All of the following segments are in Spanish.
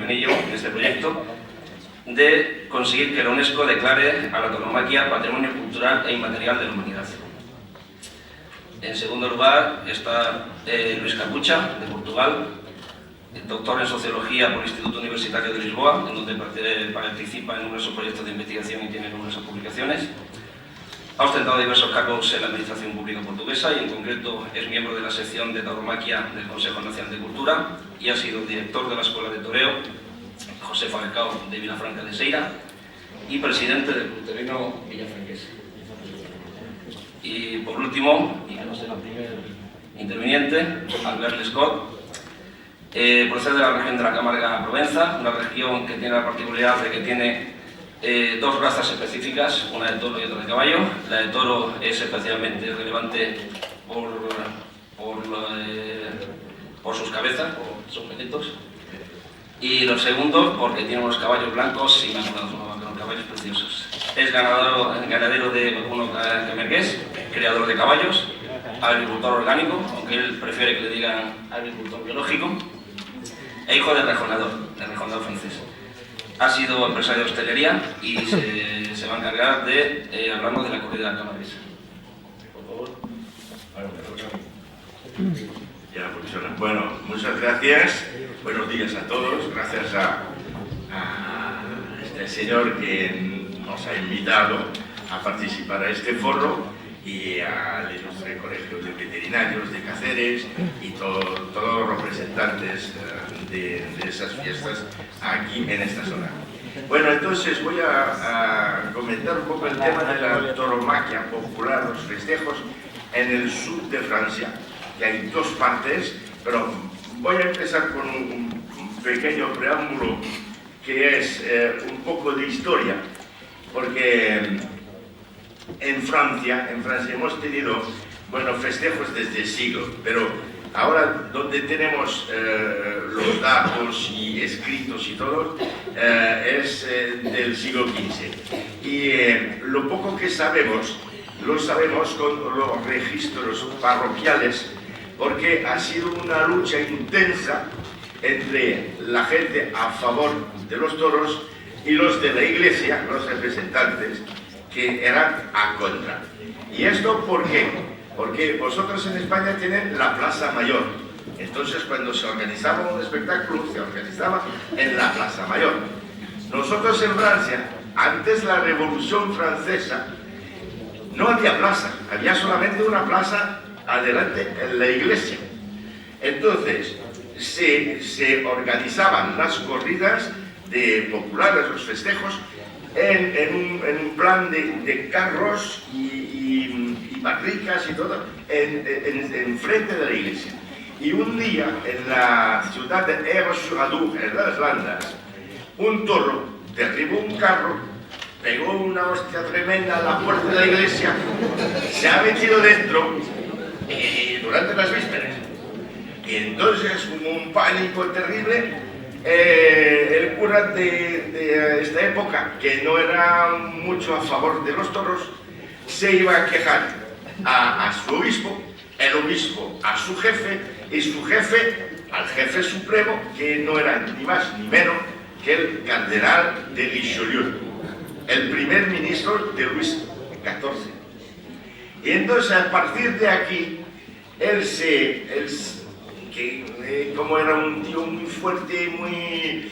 en ello, en este proyecto, de conseguir que la UNESCO declare a la tauromaquia Patrimonio Cultural e Inmaterial de la Humanidad. En segundo lugar está Luis Capucha, de Portugal, doctor en Sociología por el Instituto Universitario de Lisboa, en donde participa en numerosos proyectos de investigación y tiene numerosas publicaciones. Ha ostentado diversos cargos en la administración pública portuguesa y en concreto es miembro de la sección de tauromaquia del Consejo Nacional de Cultura y ha sido director de la Escuela de Toreo José Falcao de Vilafranca de Seira y presidente del Club Taurino Villafranqués. Y por último, y que no será el primer interviniente, Albert Lescot, procede de la región de la Camarga-Provenza, una región que tiene la particularidad de que tiene dos razas específicas, una de toro y otra de caballo. La de toro es especialmente relevante por sus cabezas, por sus pelitos, y los segundos porque tiene unos caballos blancos y manejados, unos caballos preciosos. Es ganadero de vacuno camergués, criador de caballos, agricultor orgánico, aunque él prefiere que le digan agricultor biológico, e hijo de rejonador francés. Ha sido empresario de hostelería y se va a encargar de hablarnos de la corrida camarguesa. Por favor. Ya, pues, bueno, muchas gracias. Buenos días a todos. Gracias a este señor que nos ha invitado a participar a este foro y al ilustre Colegio de Veterinarios de Cáceres y todos los representantes de esas fiestas aquí en esta zona. Bueno, entonces voy a comentar un poco el tema de la tauromaquia popular, los festejos en el sur de Francia, que hay dos partes, pero voy a empezar con un pequeño preámbulo que es un poco de historia, porque en Francia hemos tenido, bueno, festejos desde siglos, pero ahora donde tenemos los datos y escritos y todo es del siglo XV. Y lo poco que sabemos, lo sabemos con los registros parroquiales, porque ha sido una lucha intensa entre la gente a favor de los toros y los de la iglesia, los representantes, que eran a contra. ¿Y esto por qué? Porque vosotros en España tienen la Plaza Mayor. Entonces, cuando se organizaba un espectáculo, se organizaba en la Plaza Mayor. Nosotros en Francia, antes de la Revolución Francesa, no había plaza, había solamente una plaza adelante en la iglesia. Entonces, se organizaban las corridas populares, los festejos, en un plan de carros y barricas y todo, en frente de la iglesia. Y un día, en la ciudad de Aire-sur-Adour, en las Landas, un toro derribó un carro, pegó una hostia tremenda a la puerta de la iglesia, se ha metido dentro durante las vísperas. Y entonces hubo un pánico terrible. El cura de esta época, que no era mucho a favor de los toros, se iba a quejar a su obispo, el obispo a su jefe y su jefe al jefe supremo, que no era ni más ni menos que el cardenal de Richelieu, el primer ministro de Luis XIV. Y entonces, a partir de aquí, como era un tío muy fuerte, muy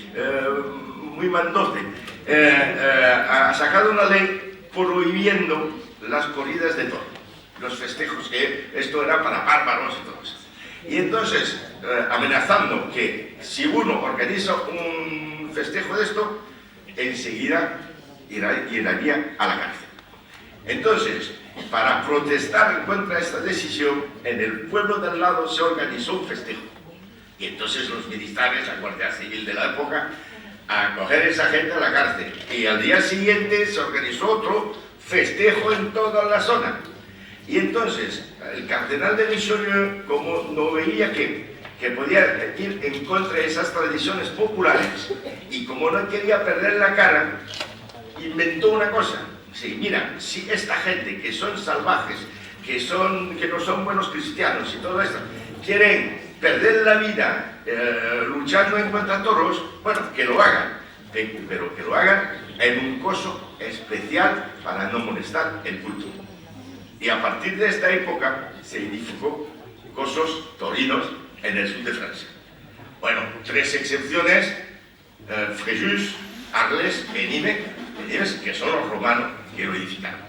mandote, ha sacado una ley prohibiendo las corridas de toro, los festejos, que esto era para bárbaros y todo eso. Y entonces, amenazando que si uno organiza un festejo de esto, enseguida iría a la cárcel. Entonces, para protestar contra esta decisión, en el pueblo de al lado se organizó un festejo. Y entonces los militares, la Guardia Civil de la época, a coger a esa gente a la cárcel. Y al día siguiente se organizó otro festejo en toda la zona. Y entonces, el cardenal de Richelieu, como no veía que podía ir en contra de esas tradiciones populares, y como no quería perder la cara, inventó una cosa. Sí, mira, si esta gente que son salvajes, que no son buenos cristianos y todo esto, quieren perder la vida luchando en contra toros, bueno, que lo hagan, pero que lo hagan en un coso especial para no molestar el culto. Y a partir de esta época se edificó cosos torinos en el sur de Francia. Bueno, 3 excepciones, Fréjus, Arles y Nimes, que son los romanos que lo edificaron.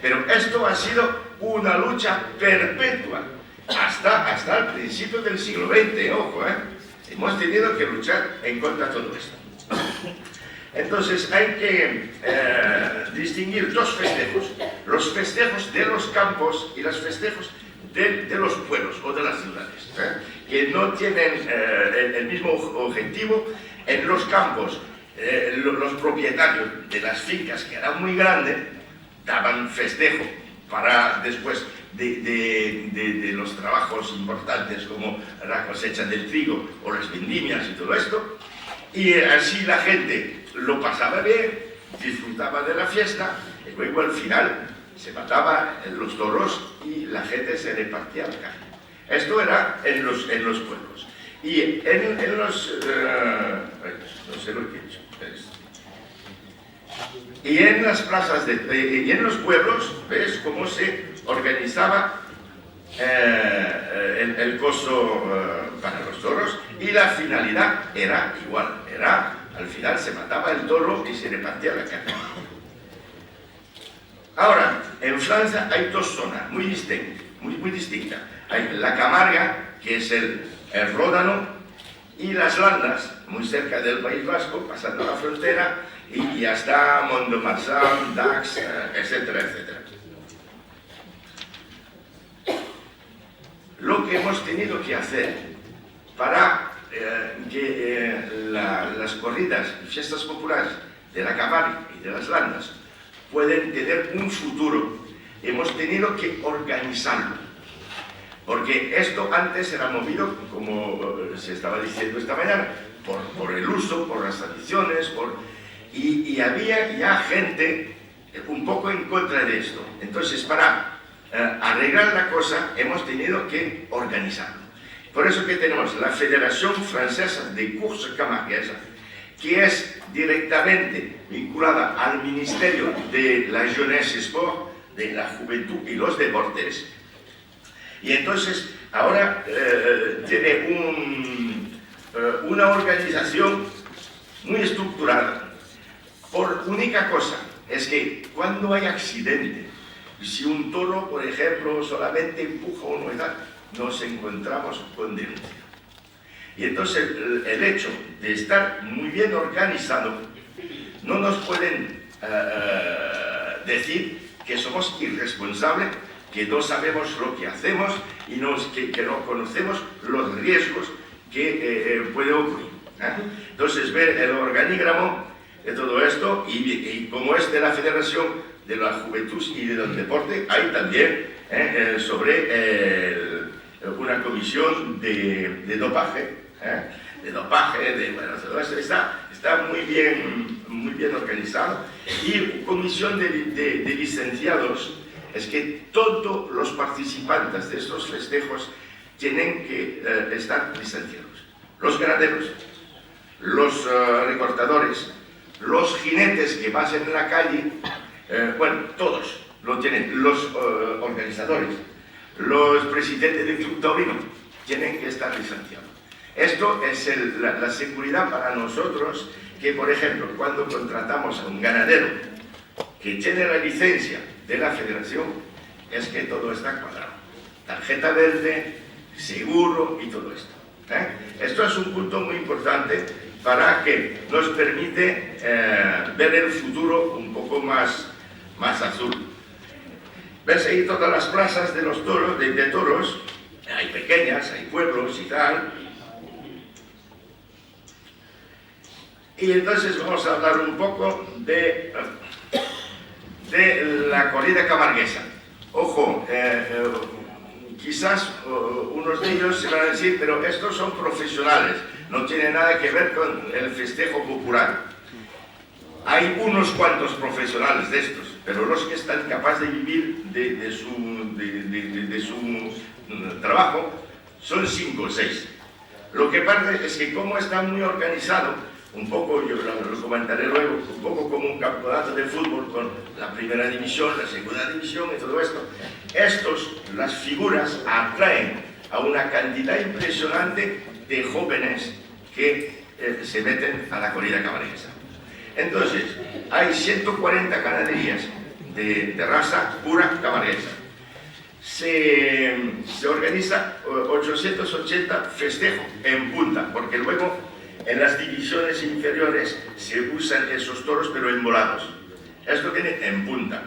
Pero esto ha sido una lucha perpetua hasta el principio del siglo XX, ojo, hemos tenido que luchar en contra de todo esto. Entonces hay que distinguir 2 festejos, los festejos de los campos y los festejos de los pueblos o de las ciudades, que no tienen el mismo objetivo. En los campos, los propietarios de las fincas, que eran muy grandes, daban festejo para después de los trabajos importantes como la cosecha del trigo o las vendimias y todo esto, y así la gente lo pasaba bien, disfrutaba de la fiesta, y luego al final se mataban los toros y la gente se repartía la carne. Esto era en los pueblos. Y en los... no sé lo que he dicho. Y en las plazas y en los pueblos, ¿ves cómo se organizaba el coso para los toros? Y la finalidad era igual, al final se mataba el toro y se repartía la carne. Ahora, en Francia hay 2 zonas muy distintas. Hay la Camarga, que es el Ródano, y las Landas, muy cerca del País Vasco, pasando la frontera, y hasta Mont-de-Marsan, Dax, etcétera, etcétera. Lo que hemos tenido que hacer para que las corridas y fiestas populares de la Camarga y de las Landas pueden tener un futuro, hemos tenido que organizarlo. Porque esto antes era movido, como se estaba diciendo esta mañana, por el uso, por las tradiciones, y había ya gente un poco en contra de esto. Entonces, para arreglar la cosa, hemos tenido que organizarlo. Por eso que tenemos la Federación Francesa de Course Camarguesa, que es directamente vinculada al Ministerio de la Jeunesse et Sport, de la Juventud y los Deportes. Y entonces ahora tiene una organización muy estructurada. Por única cosa, es que cuando hay accidente, si un toro, por ejemplo, solamente empuja uno y tal, nos encontramos con denuncia. Y entonces el hecho de estar muy bien organizado, no nos pueden decir que somos irresponsables, que no sabemos lo que hacemos y que no conocemos los riesgos que puede ocurrir. Entonces, ver el organigramo de todo esto, y como es de la Federación de la Juventud y del Deporte, hay también sobre una comisión de dopaje, bueno, todo esto está muy bien organizado, y comisión de licenciados. Es que todos los participantes de estos festejos tienen que estar licenciados. Los ganaderos, los recortadores, los jinetes que pasen en la calle, bueno, todos lo tienen. Los organizadores, los presidentes del club taurino tienen que estar licenciados. Esto es la seguridad para nosotros, que por ejemplo, cuando contratamos a un ganadero que tiene la licencia de la federación, es que todo está cuadrado. Tarjeta verde, seguro y todo esto. Esto es un punto muy importante para que nos permite ver el futuro un poco más azul. Ves ahí todas las plazas de los toros, de toros, hay pequeñas, hay pueblos y tal. Y entonces vamos a hablar un poco de la corrida camarguesa. Ojo, quizás unos de ellos se van a decir, pero estos son profesionales, no tiene nada que ver con el festejo popular. Hay unos cuantos profesionales de estos, pero los que están capaces de vivir de su trabajo son 5 o 6. Lo que pasa es que como está muy organizado, un poco, yo lo comentaré luego, un poco como un campeonato de fútbol con la primera división, la segunda división y todo esto, las figuras atraen a una cantidad impresionante de jóvenes que se meten a la corrida cabalguesa. Entonces, hay 140 ganaderías de raza pura cabalguesa. Se organiza 880 festejos en punta, porque luego en las divisiones inferiores se usan esos toros, pero envolados. Esto viene en punta.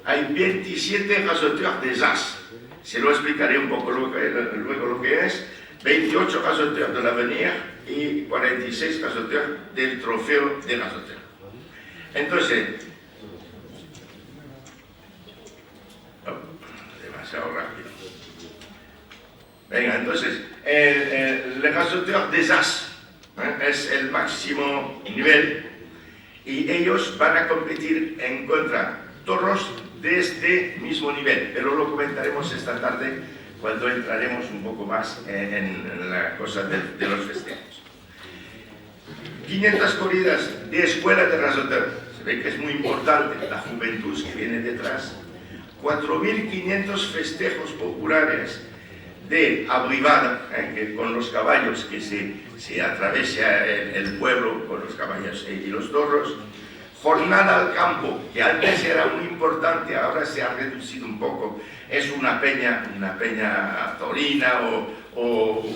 Hay 27 rasoteurs de as. Se lo explicaré un poco luego lo que es. 28 rasoteurs de l'avenir y 46 rasoteurs del trofeo de rasoteur. Entonces, demasiado rápido. Venga, entonces, el rasoteur des as es el máximo nivel y ellos van a competir en contra toros de este mismo nivel, pero lo comentaremos esta tarde cuando entraremos un poco más en la cosa de los festejos. 500 corridas de escuela de rasoteur, se ve que es muy importante la juventud que viene detrás. 4.500 festejos populares de abrivada, que con los caballos que se atraviesa el pueblo con los caballos y los toros. Jornada al campo, que antes era muy importante, ahora se ha reducido un poco. Es una peña taurina o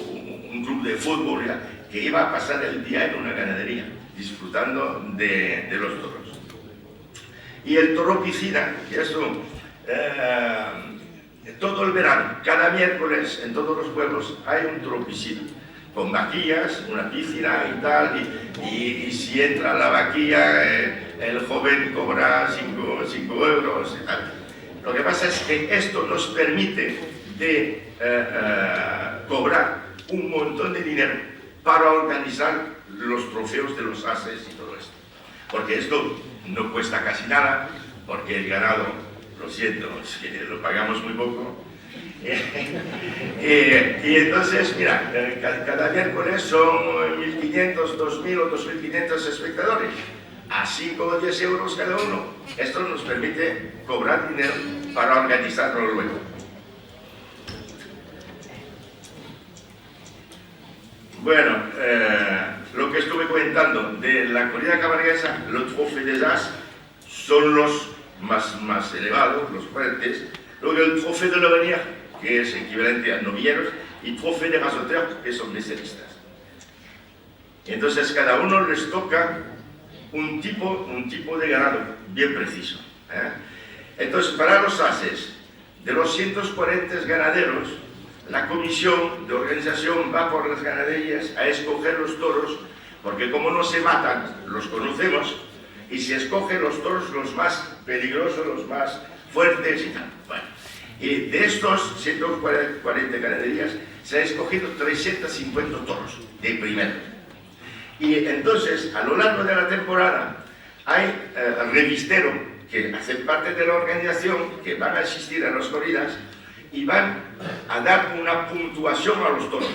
un club de fútbol que iba a pasar el día en una ganadería, disfrutando de los toros. Y el toro piscina, que eso todo el verano, cada miércoles en todos los pueblos hay un toro piscina, con vaquillas, una piscina y tal, y si entra la vaquilla, el joven cobra 5 euros y tal. Lo que pasa es que esto nos permite de cobrar un montón de dinero para organizar los trofeos de los ases y todo esto. Porque esto no cuesta casi nada, porque el ganado, lo siento, lo pagamos muy poco. Y entonces, mira, cada miércoles son 1.500, 2.000 o 2.500 espectadores. A 5 o 10 euros cada uno. Esto nos permite cobrar dinero para organizarlo luego. Bueno, lo que estuve comentando de la corrida cabalguesa, los trofeos des as son los más elevados, los fuertes. Luego el trofeo de l'avenir, que es equivalente a novilleros, y trofeo de rasoteur, que son meseristas. Entonces cada uno les toca un tipo de ganado bien preciso. Entonces, para los ases, de los 140 ganaderos, la comisión de organización va por las ganaderías a escoger los toros, porque como no se matan, los conocemos, y se escogen los toros los más peligrosos, los más fuertes y tal. Bueno, y de estos 140 ganaderías se ha escogido 350 toros de primero. Y entonces, a lo largo de la temporada, hay revisteros que hacen parte de la organización, que van a asistir a las corridas y van a dar una puntuación a los toros.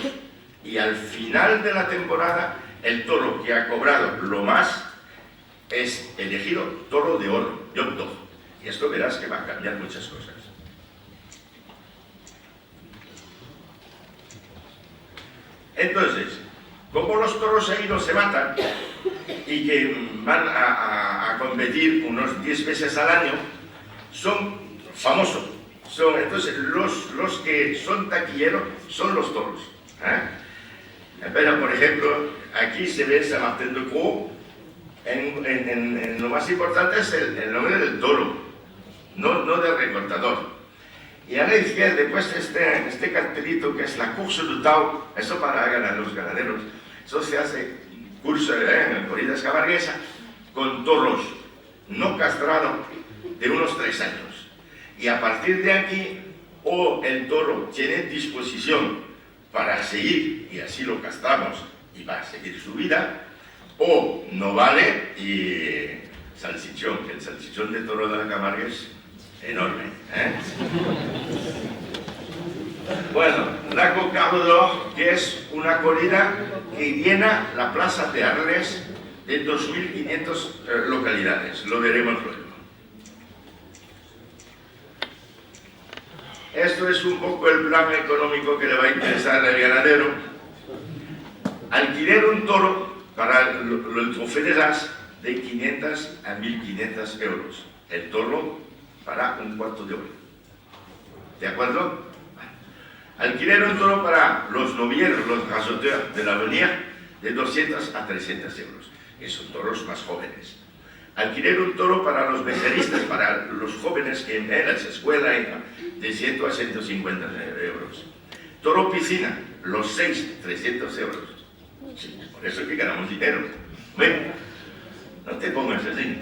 Y al final de la temporada, el toro que ha cobrado lo más es elegido toro de oro, Yom Tov. Y esto verás que va a cambiar muchas cosas. Entonces, como los toros ahí no se matan y que van a competir unos 10 veces al año, son famosos. Entonces, los que son taquilleros son los toros. Pero, por ejemplo, aquí se ve San Martín de Cruz. Lo más importante es el nombre del toro, no del recortador. Y a la izquierda, pues, este cartelito que es la Course du Tau, eso para ganar los ganaderos. Eso se hace curso en corridas cabalguesas con toros no castrados de unos 3 años. Y a partir de aquí, o el toro tiene disposición para seguir, y así lo castramos, y va a seguir su vida, o no vale, y salchichón, que el salchichón de toro de la Camarga es enorme. Bueno, la Cocarde d'Or, que es una corrida que llena la plaza de Arles de 2.500 localidades. Lo veremos luego. Esto es un poco el plan económico que le va a interesar al ganadero. Alquiler un toro para el trofeo de las de 500 a 1.500 euros. El toro para un cuarto de hora. ¿De acuerdo? Alquiler un toro para los novilleros, los rasoteurs de la avenida, de 200 a 300 euros, que son toros más jóvenes. Alquiler un toro para los becerristas, para los jóvenes que en las escuelas, de 100 a 150 euros. Toro piscina, los 6, 300 euros. Sí, por eso es que ganamos dinero. ¿Ven? No te pongas así.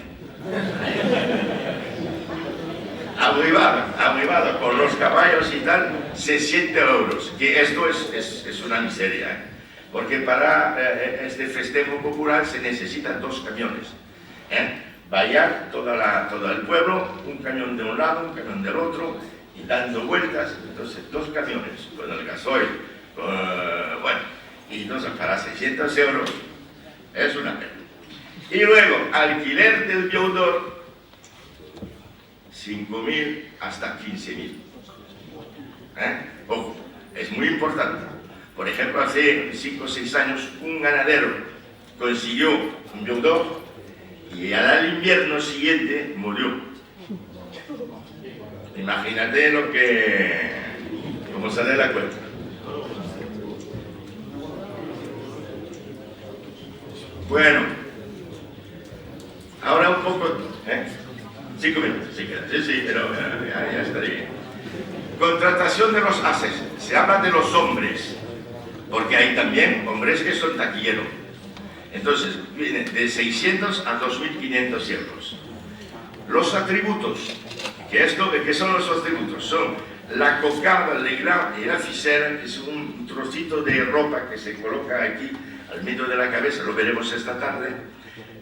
Abrivada, con los caballos y tal, 60 euros, que esto es una miseria, ¿eh? Porque para este festejo popular se necesitan 2 camiones, ¿eh? Vaya todo el pueblo, un camión de un lado, un camión del otro, y dando vueltas. Entonces 2 camiones, con el gasoil, bueno, y entonces para 600 euros es una pena. Y luego, alquiler del Biodor, 5.000 hasta 15.000. Ojo, es muy importante. Por ejemplo, hace 5 o 6 años un ganadero consiguió un Biodor y al invierno siguiente murió. Imagínate cómo sale la cuenta. Bueno, ahora un poco, 5 minutos, si quieres. Sí, pero ya está bien. Contratación de los ases. Se habla de los hombres, porque hay también hombres que son taquilleros. Entonces, viene de 600 a 2.500 euros. Los atributos. ¿Qué son los atributos? Son la cocarde, le gland y la ficelle, que es un trocito de ropa que se coloca aquí al medio de la cabeza, lo veremos esta tarde.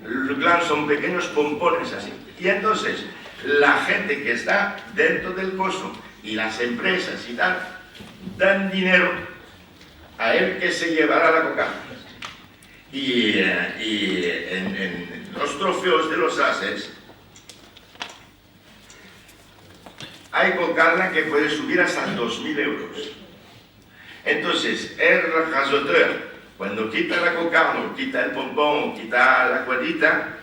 El gland son pequeños pompones así. Y entonces, la gente que está dentro del coso y las empresas y tal, dan dinero a él que se llevará la cocarde. Y en los trofeos de los ases hay cocarde que puede subir hasta 2.000 euros. Entonces, el rasoteur, cuando quita la cocarde, quita el pompón, quita la cuerdita,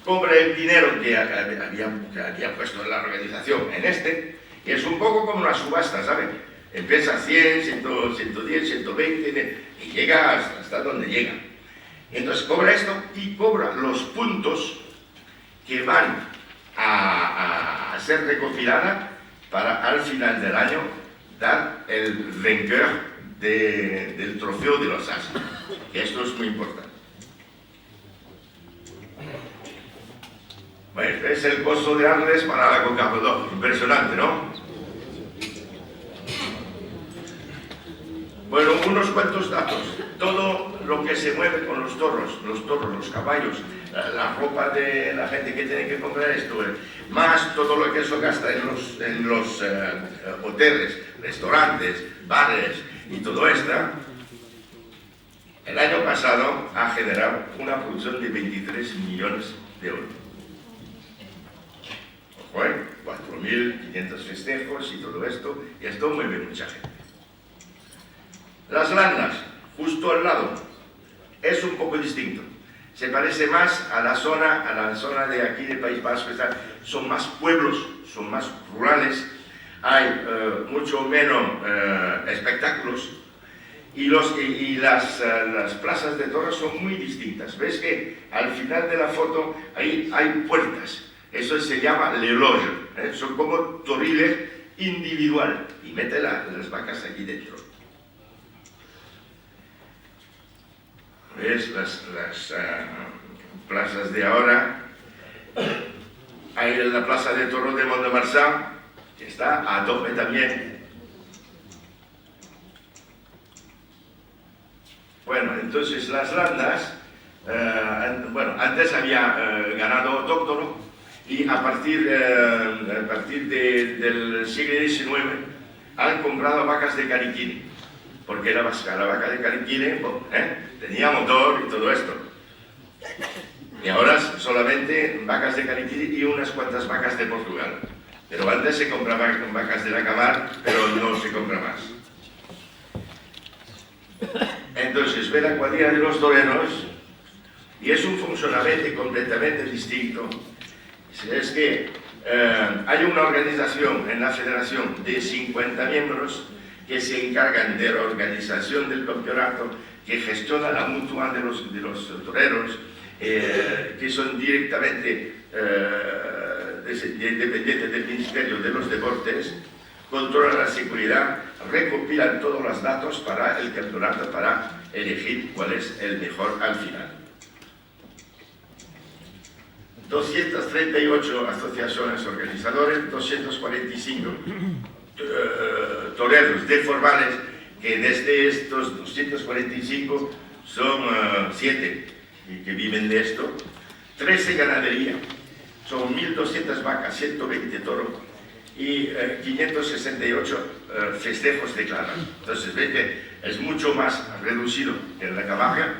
cobra el dinero que había puesto en la organización en y es un poco como una subasta, ¿saben? Empieza a 100, 110, 120 y llega hasta donde llega. Entonces cobra esto y cobra los puntos que van a ser recopiladas para al final del año dar el vainqueur del trofeo de los ases. Que esto es muy importante. Bueno, es el costo de Arles para la Cocarde d'Or. Impresionante, ¿no? Bueno, unos cuantos datos. Todo lo que se mueve con los toros, los caballos, la ropa de la gente que tiene que comprar esto, más todo lo que eso gasta en los hoteles, restaurantes, bares y todo esto, el año pasado ha generado una producción de 23 millones de euros. Ojo, 4.500 festejos y todo esto, y esto mueve mucha gente. Las Landas, justo al lado, es un poco distinto. Se parece más a la zona de aquí del País Vasco. Son más pueblos, son más rurales, hay mucho menos espectáculos y las plazas de toros son muy distintas. ¿Ves que al final de la foto ahí hay puertas? Eso se llama le loge, son como toriles individual y mete las vacas aquí dentro. ¿Ves? Las plazas de ahora. Hay la plaza de toros de Mont-de-Marsan, que está a tope también. Bueno, entonces las Landas, antes había ganado autóctono y a partir del siglo XIX han comprado vacas de Cariquini, porque la vaca de Cariquini tenía motor y todo esto. Y ahora solamente vacas de Cariquini y unas cuantas vacas de Portugal. Pero antes se compraban vacas de la Camar, pero no se compra más. Entonces, ve la cuadrilla de los toreros y es un funcionamiento completamente distinto. Es que hay una organización en la federación de 50 miembros que se encargan de la organización del campeonato, que gestiona la mutua de los toreros, que son directamente dependientes del Ministerio de los Deportes, controlan la seguridad, recopilan todos los datos para el campeonato, para elegir cuál es el mejor al final. 238 asociaciones organizadoras, 245 toreros de formales, que desde estos 245 son 7 que viven de esto, 13 ganaderías, son 1.200 vacas, 120 toros y 568 festejos declarados. Entonces ve que es mucho más reducido que en la Camarga.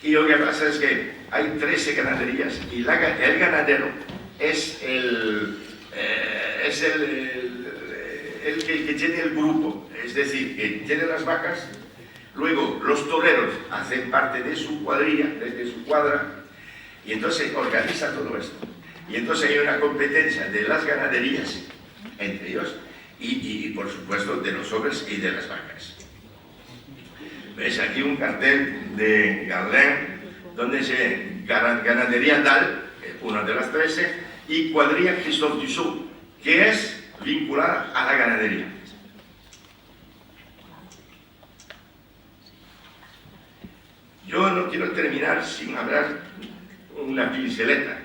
Y lo que pasa es que hay 13 ganaderías y el ganadero es el que tiene el grupo, es decir, que tiene las vacas, luego los toreros hacen parte de su cuadrilla, de su cuadra, y entonces organiza todo esto. Y entonces hay una competencia de las ganaderías entre ellos y por supuesto de los hombres y de las vacas. Veis aquí un cartel de Garlin donde se ganadería Dal, una de las 13, y cuadrilla Christophe Dussault, que es vinculada a la ganadería. Yo no quiero terminar sin hablar una pinceleta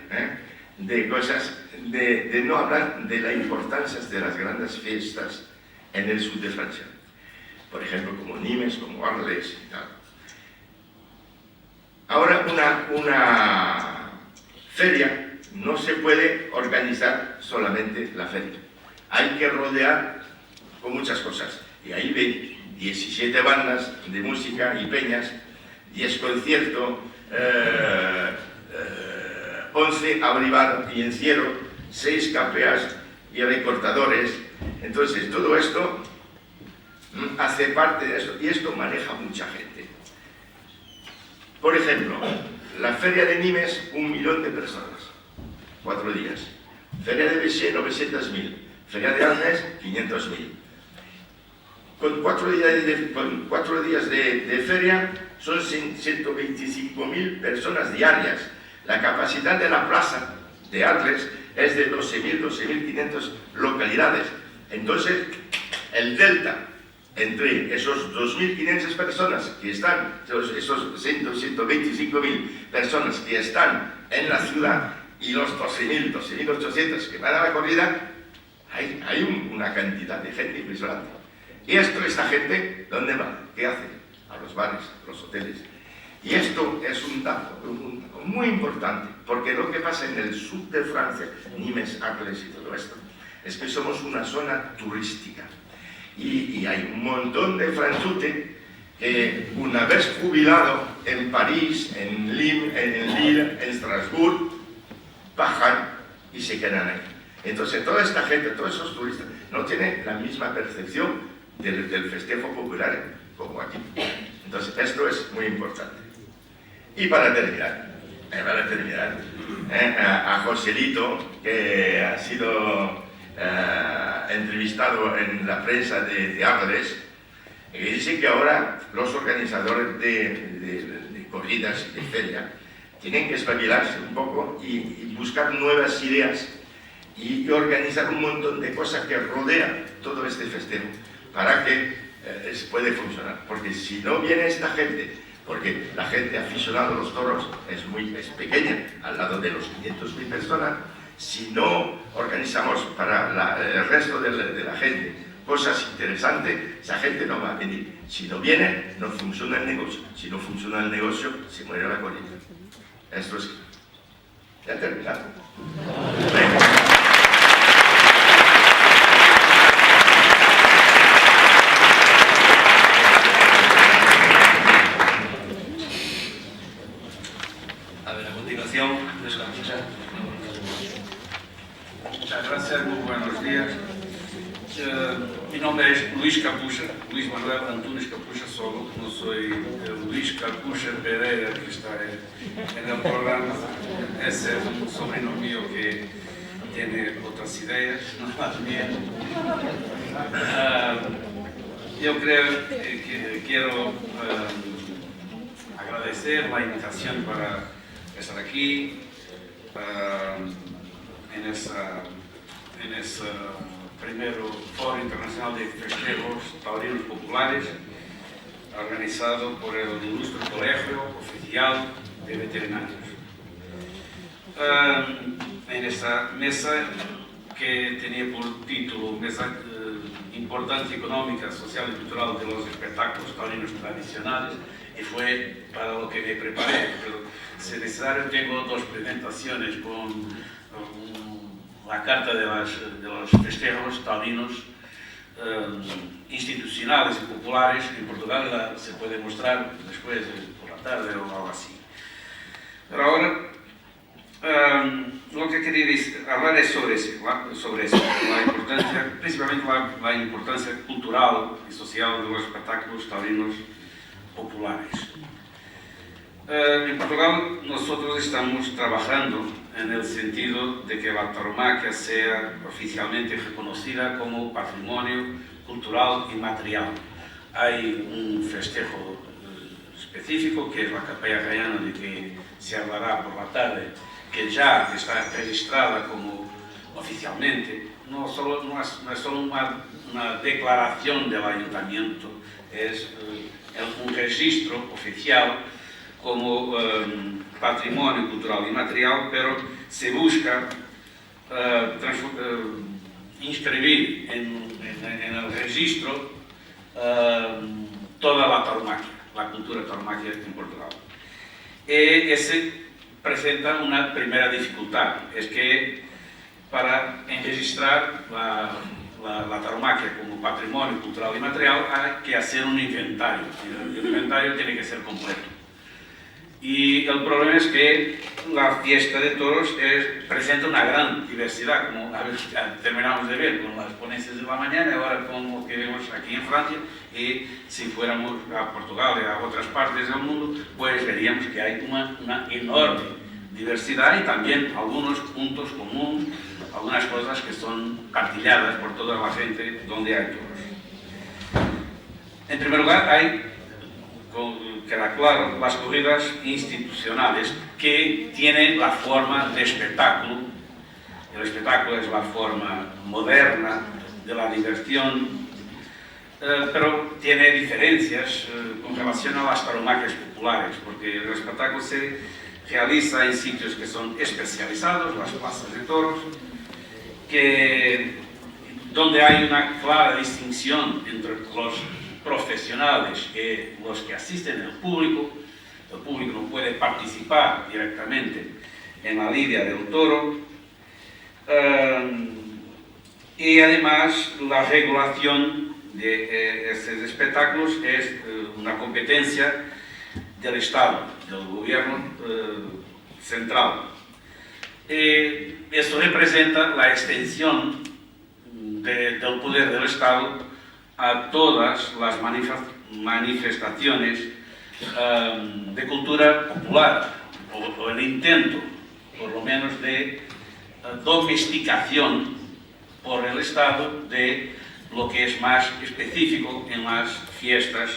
de cosas, de no hablar de la importancia de las grandes fiestas en el sur de Francia. Por ejemplo, como Nimes, como Arles y tal. Ahora, una feria no se puede organizar solamente la feria. Hay que rodear con muchas cosas. Y ahí ven 17 bandas de música y peñas, 10 conciertos, 11 abrivar y encierro, 6 capeas y recortadores. Entonces, todo esto hace parte de esto, y esto maneja mucha gente. Por ejemplo, la feria de Nimes, 1 millón de personas, 4 días. Feria de Béziers, 900.000. Feria de Arles, 500.000. Con 4 días de feria son 125.000 personas diarias. La capacidad de la plaza de Arles es de 12.500 localidades. Entonces, el delta entre esos 2.500 personas que están, esos 125.000 personas que están en la ciudad y los 12.800 que van a la corrida, hay una cantidad de gente impresionante. Y esta gente, ¿dónde va? ¿Qué hace? A los bares, a los hoteles. Y esto es un dato muy importante, porque lo que pasa en el sur de Francia, Nimes, Arles y todo esto, es que somos una zona turística. Y hay un montón de franceses que una vez jubilado en París, en Lille, en Estrasburgo, bajan y se quedan ahí. Entonces toda esta gente, todos esos turistas, no tienen la misma percepción del festejo popular como aquí. Entonces esto es muy importante. Y para terminar, a Joselito, que ha sido entrevistado en la prensa de Arles, que dice que ahora los organizadores de corridas y de feria tienen que espabilarse un poco y buscar nuevas ideas y organizar un montón de cosas que rodean todo este festejo para que puede funcionar. Porque si no viene esta gente, porque la gente aficionada a los toros es pequeña al lado de los 500.000 personas, si no organizamos para el resto de la gente cosas interesantes, esa gente no va a venir. Si no viene, no funciona el negocio. Si no funciona el negocio, se muere la corrida. Esto es... Ya he terminado. Venga. continuación, Luis Capucha. Muchas gracias, muy buenos días. Mi nombre es Luis Capucha, Luis Manuel Antunes Capucha solo, no soy Luis Capucha Pereira que está en el programa. Ese es un sobrino mío que tiene otras ideas, no las mías. Yo creo que quiero agradecer la invitación para estar aquí en ese primer Foro Internacional de Festejos Taurinos Populares, organizado por el Ilustre Colegio Oficial de Veterinarios. En esta mesa, que tenía por título Mesa Importancia Económica, Social y Cultural de los Espectáculos Taurinos Tradicionales, y fue para lo que me preparé. Pero, si necesario, tengo dos presentaciones con la carta de los festejos taurinos institucionales y populares. En Portugal se puede mostrar después por la tarde o algo así. Pero ahora lo que quería hablar es sobre eso, la importancia, principalmente la importancia cultural y social de los espectáculos taurinos populares. En Portugal nosotros estamos trabajando en el sentido de que la tauromaquia sea oficialmente reconocida como patrimonio cultural y material. Hay un festejo específico, que es la Capella Reana, de que se hablará por la tarde, que ya está registrada como oficialmente. No es solo una declaración del ayuntamiento, es un registro oficial como patrimonio cultural y material, pero se busca inscribir en el registro toda la tauromaquia, la cultura tauromaquia en Portugal. Ese presenta una primera dificultad, es que para registrar la tauromaquia como patrimonio cultural y material hay que hacer un inventario, y el inventario tiene que ser completo. Y el problema es que la fiesta de toros presenta una gran diversidad, como terminamos de ver con las ponencias de la mañana, y ahora con lo que vemos aquí en Francia, y si fuéramos a Portugal y a otras partes del mundo, pues veríamos que hay una enorme diversidad y también algunos puntos comunes, algunas cosas que son partilladas por toda la gente donde hay toros. En primer lugar, queda claro, las corridas institucionales, que tienen la forma de espectáculo. El espectáculo es la forma moderna de la diversión, pero tiene diferencias con relación a las tauromaquias populares, porque el espectáculo se realiza en sitios que son especializados, las plazas de toros, donde hay una clara distinción entre los profesionales y los que asisten, el público. El público no puede participar directamente en la lidia del toro, y además la regulación de estos espectáculos es una competencia del Estado, del gobierno central. Esto representa la extensión del poder del Estado a todas las manifestaciones de cultura popular, o el intento, por lo menos, de domesticación por el Estado de lo que es más específico en las fiestas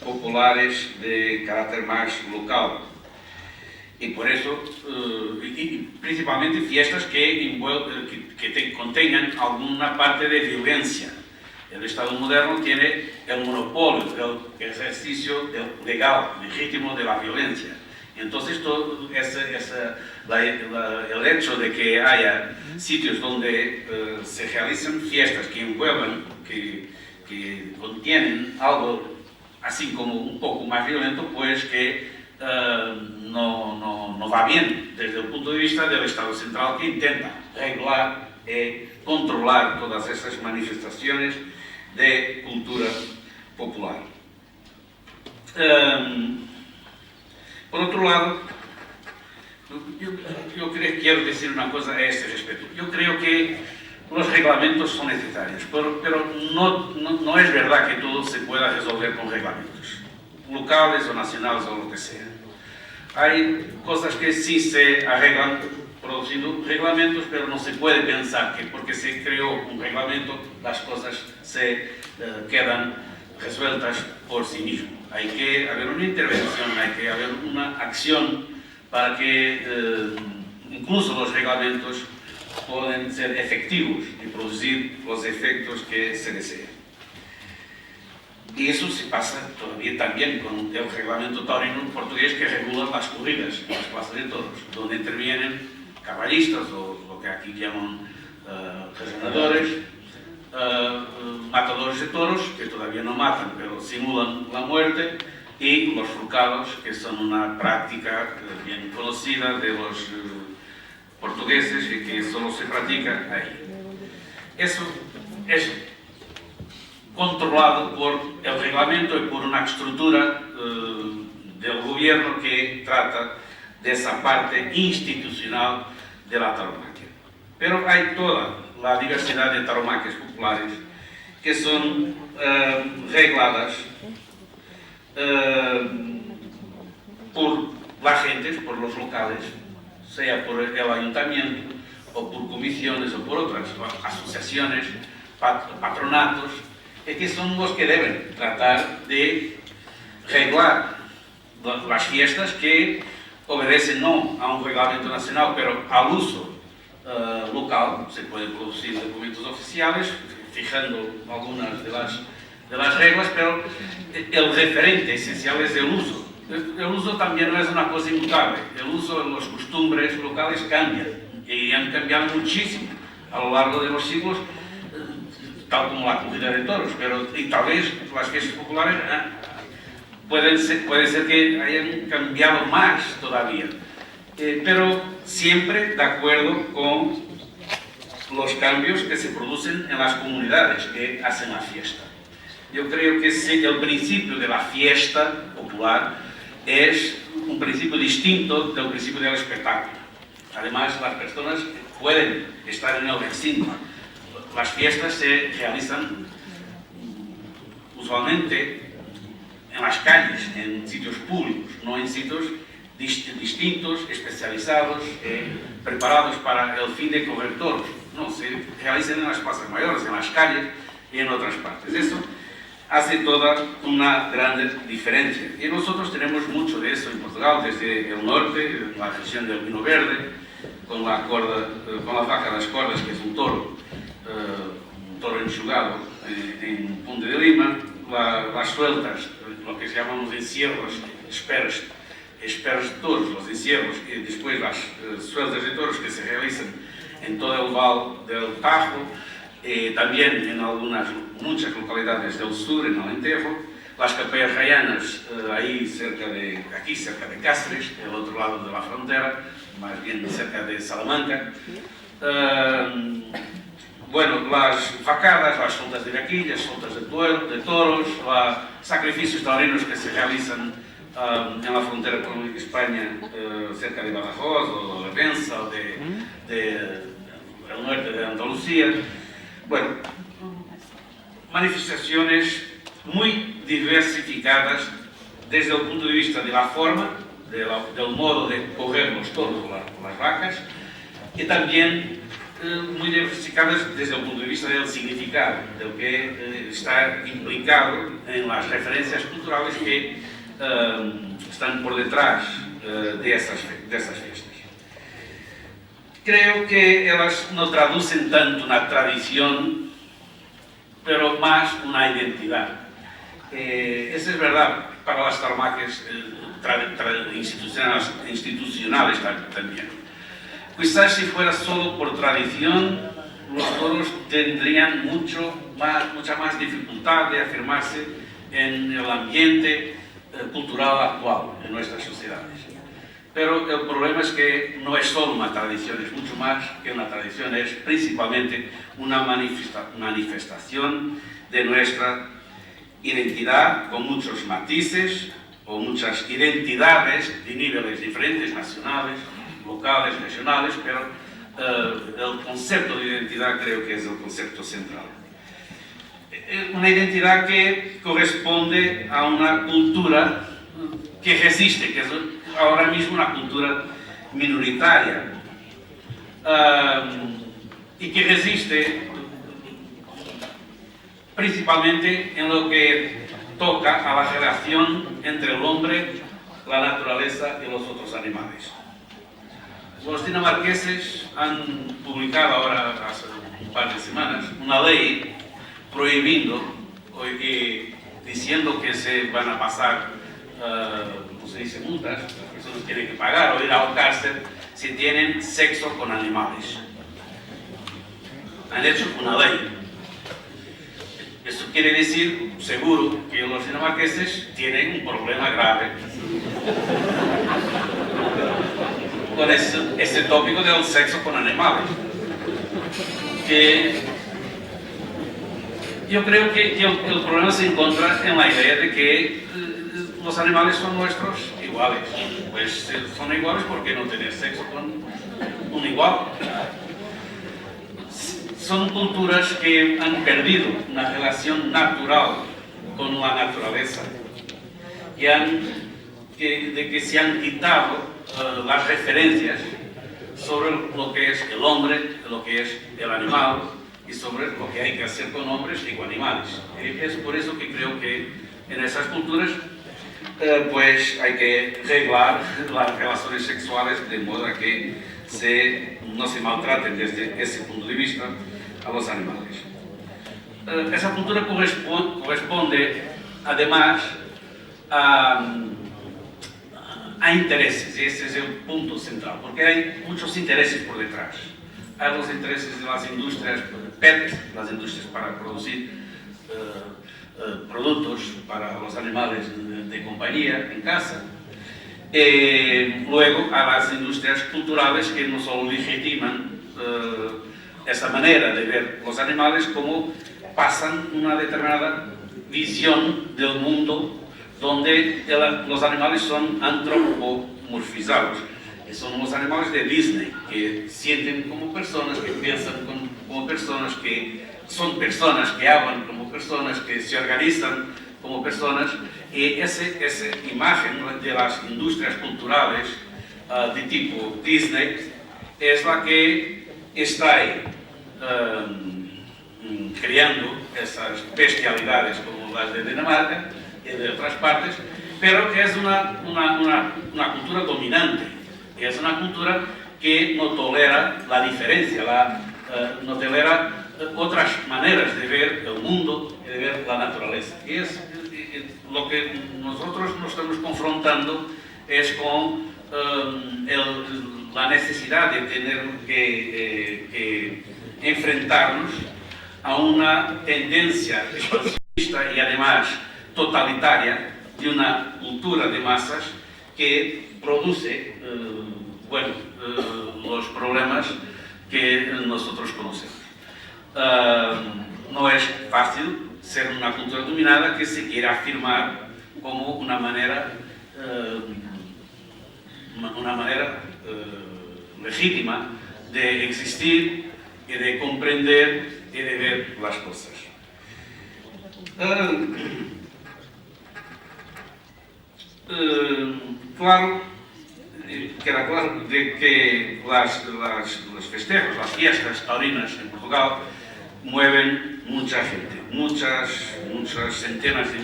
populares de carácter más local. Y por eso, principalmente fiestas que contengan alguna parte de violencia. El Estado moderno tiene el monopolio del ejercicio legal, legítimo de la violencia. Entonces, todo el hecho de que haya sitios donde se realicen fiestas que envuelvan, que contienen algo así como un poco más violento, pues que no va bien desde el punto de vista del Estado central, que intenta regular y controlar todas esas manifestaciones de cultura popular. Por otro lado, quiero decir una cosa a este respecto. Yo creo que los reglamentos son necesarios, pero no es verdad que todo se pueda resolver con reglamentos, locales o nacionales o lo que sea. Hay cosas que sí se arreglan produciendo reglamentos, pero no se puede pensar que porque se creó un reglamento las cosas se quedan resueltas por sí mismas. Hay que haber una intervención, hay que haber una acción para que incluso los reglamentos puedan ser efectivos y producir los efectos que se desean. Y eso se pasa todavía también con el reglamento taurino portugués que regula las corridas, las plazas de toros, donde intervienen caballistas o lo que aquí llaman resenadores, matadores de toros, que todavía no matan, pero simulan la muerte, y los forcados, que son una práctica bien conocida de los portugueses y que solo se practica ahí. Eso es controlado por el reglamento y por una estructura del gobierno que trata de esa parte institucional de la tauromaquia. Pero hay toda la diversidad de tauromaquias populares que son regladas por las gentes, por los locales, sea por el ayuntamiento o por comisiones o por otras asociaciones, patronatos, que son los que deben tratar de reglar las fiestas que obedecen no a un reglamento nacional, pero al uso local. Se pueden producir documentos oficiales fijando algunas de las reglas, pero el referente esencial es el uso. El uso también no es una cosa inmutable. El uso en las costumbres locales cambian y han cambiado muchísimo a lo largo de los siglos, tal como la corrida de toros, y tal vez las fiestas populares puede ser que hayan cambiado más todavía, pero siempre de acuerdo con los cambios que se producen en las comunidades que hacen la fiesta. Yo creo que el principio de la fiesta popular es un principio distinto del principio del espectáculo. Además, las personas pueden estar en el recinto. Las fiestas se realizan usualmente en las calles, en sitios públicos, no en sitios distintos, especializados, preparados para el fin de correr toros. No, se realizan en las plazas mayores, en las calles y en otras partes. Eso hace toda una gran diferencia. Y nosotros tenemos mucho de eso en Portugal, desde el norte, la región del Vino Verde, con la vaca de las cordas, que es un toro enxugado en Punta de Lima, las sueltas, lo que se llaman los encierros, esperas de toros, los encierros, y después las sueltas de toros que se realizan en todo el Val del Tajo, también en muchas localidades del sur, en Alentejo, las capellas rayanas, cerca de Cáceres, del otro lado de la frontera, más bien cerca de Salamanca. Las facadas, las soltas de vaquillas, soltas de toros, sacrificios taurinos que se realizan en la frontera con España, cerca de Badajoz o de Venza o del norte de Andalucía. Manifestaciones muy diversificadas desde el punto de vista de la forma, del modo de correr los toros o las vacas, y también muy diversificadas desde el punto de vista del significado, del que está implicado en las referencias culturales que están por detrás de estas fiestas. Creo que ellas no traducen tanto una tradición, pero más una identidad. Eso es verdad para las tauromaquias institucionales también. Quizás si fuera solo por tradición, los toros tendrían mucha más dificultad de afirmarse en el ambiente cultural actual de nuestras sociedades. Pero el problema es que no es solo una tradición, es mucho más que una tradición, es principalmente una manifestación de nuestra identidad con muchos matices o muchas identidades de niveles diferentes, nacionales, locales, regionales, pero el concepto de identidad creo que es el concepto central. Una identidad que corresponde a una cultura que resiste, que es ahora mismo una cultura minoritaria, y que resiste principalmente en lo que toca a la relación entre el hombre, la naturaleza y los otros animales. Los dinamarqueses han publicado ahora, hace un par de semanas, una ley prohibiendo y diciendo que se van a pasar, ¿cómo se dice?, multas, las personas tienen que pagar o ir a la cárcel si tienen sexo con animales. Han hecho una ley. Esto quiere decir, seguro, que los dinamarqueses tienen un problema grave con este tópico del sexo con animales. Que yo creo que el problema se encuentra en la idea de que los animales son nuestros iguales. Pues son iguales porque no tener sexo con un igual. Son culturas que han perdido una relación natural con la naturaleza, que se han quitado las referencias sobre lo que es el hombre, lo que es el animal y sobre lo que hay que hacer con hombres y con animales. Y es por eso que creo que en esas culturas pues hay que reglar las relaciones sexuales de modo a que no se maltraten desde ese punto de vista a los animales. Esa cultura corresponde además a intereses, y ese es el punto central, porque hay muchos intereses por detrás. Hay los intereses de las industrias PET, las industrias para producir productos para los animales de compañía en casa. Luego a las industrias culturales que no solo legitiman esa manera de ver los animales, como pasan una determinada visión del mundo donde los animales son antropomorfizados. Son los animales de Disney, que sienten como personas, que piensan como personas, que son personas, que hablan como personas, que se organizan como personas. Y esa imagen de las industrias culturales de tipo Disney es la que está ahí, creando esas bestialidades como las de Dinamarca y de otras partes, pero que es una cultura dominante, es una cultura que no tolera la diferencia, no tolera otras maneras de ver el mundo y de ver la naturaleza. Y es lo que nosotros nos estamos confrontando es con la necesidad de tener que enfrentarnos a una tendencia expansionista y además totalitaria de una cultura de masas que produce los problemas que nosotros conocemos. No es fácil ser una cultura dominada que se quiera afirmar como una manera legítima de existir y de comprender y de ver las cosas. Claro, queda claro de que los festejos, las fiestas taurinas en Portugal mueven mucha gente, muchas centenas de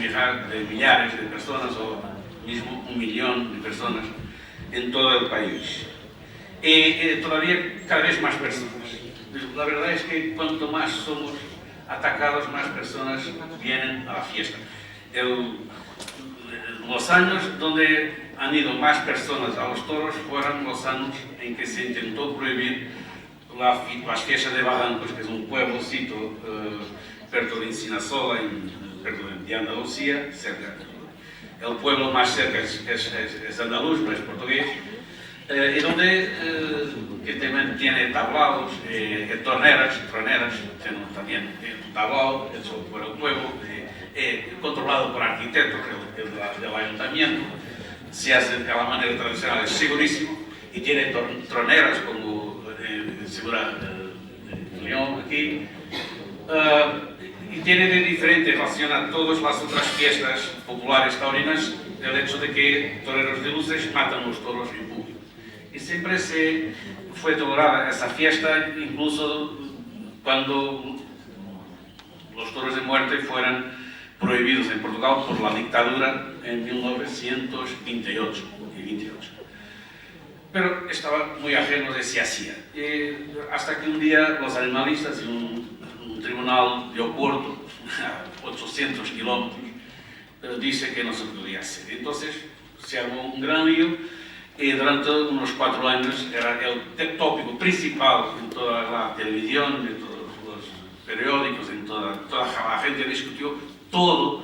millares de personas o mismo 1 millón de personas en todo el país. Y todavía cada vez más personas. La verdad es que cuanto más somos atacados, más personas vienen a la fiesta. Los años donde han ido más personas a los toros fueron los años en que se intentó prohibir las fiestas de Barrancos, que es un pueblocito perto de Encinasola, perto de Andalucía, cerca. El pueblo más cerca es andaluz, no es portugués, y donde que tiene tablaos, troneras, también un tablao hecho por el pueblo, controlado por arquitectos del ayuntamiento. Se hace de la manera tradicional, es segurísimo, y tiene troneras como segura León aquí, y tiene de diferente en relación a todas las otras fiestas populares taurinas el hecho de que toreros de luces matan los toros en público. Y siempre se fue tolerada esa fiesta, incluso cuando los toros de muerte fueran prohibidos en Portugal por la dictadura en 1928 y 28. Pero estaba muy ajeno de si hacía. Hasta que un día los animalistas y un tribunal de Oporto, a 800 kilómetros, dice que no se podía hacer. Entonces se armó un gran lío y durante unos 4 años era el tópico principal en toda la televisión, en todos los periódicos, en toda la gente discutió todo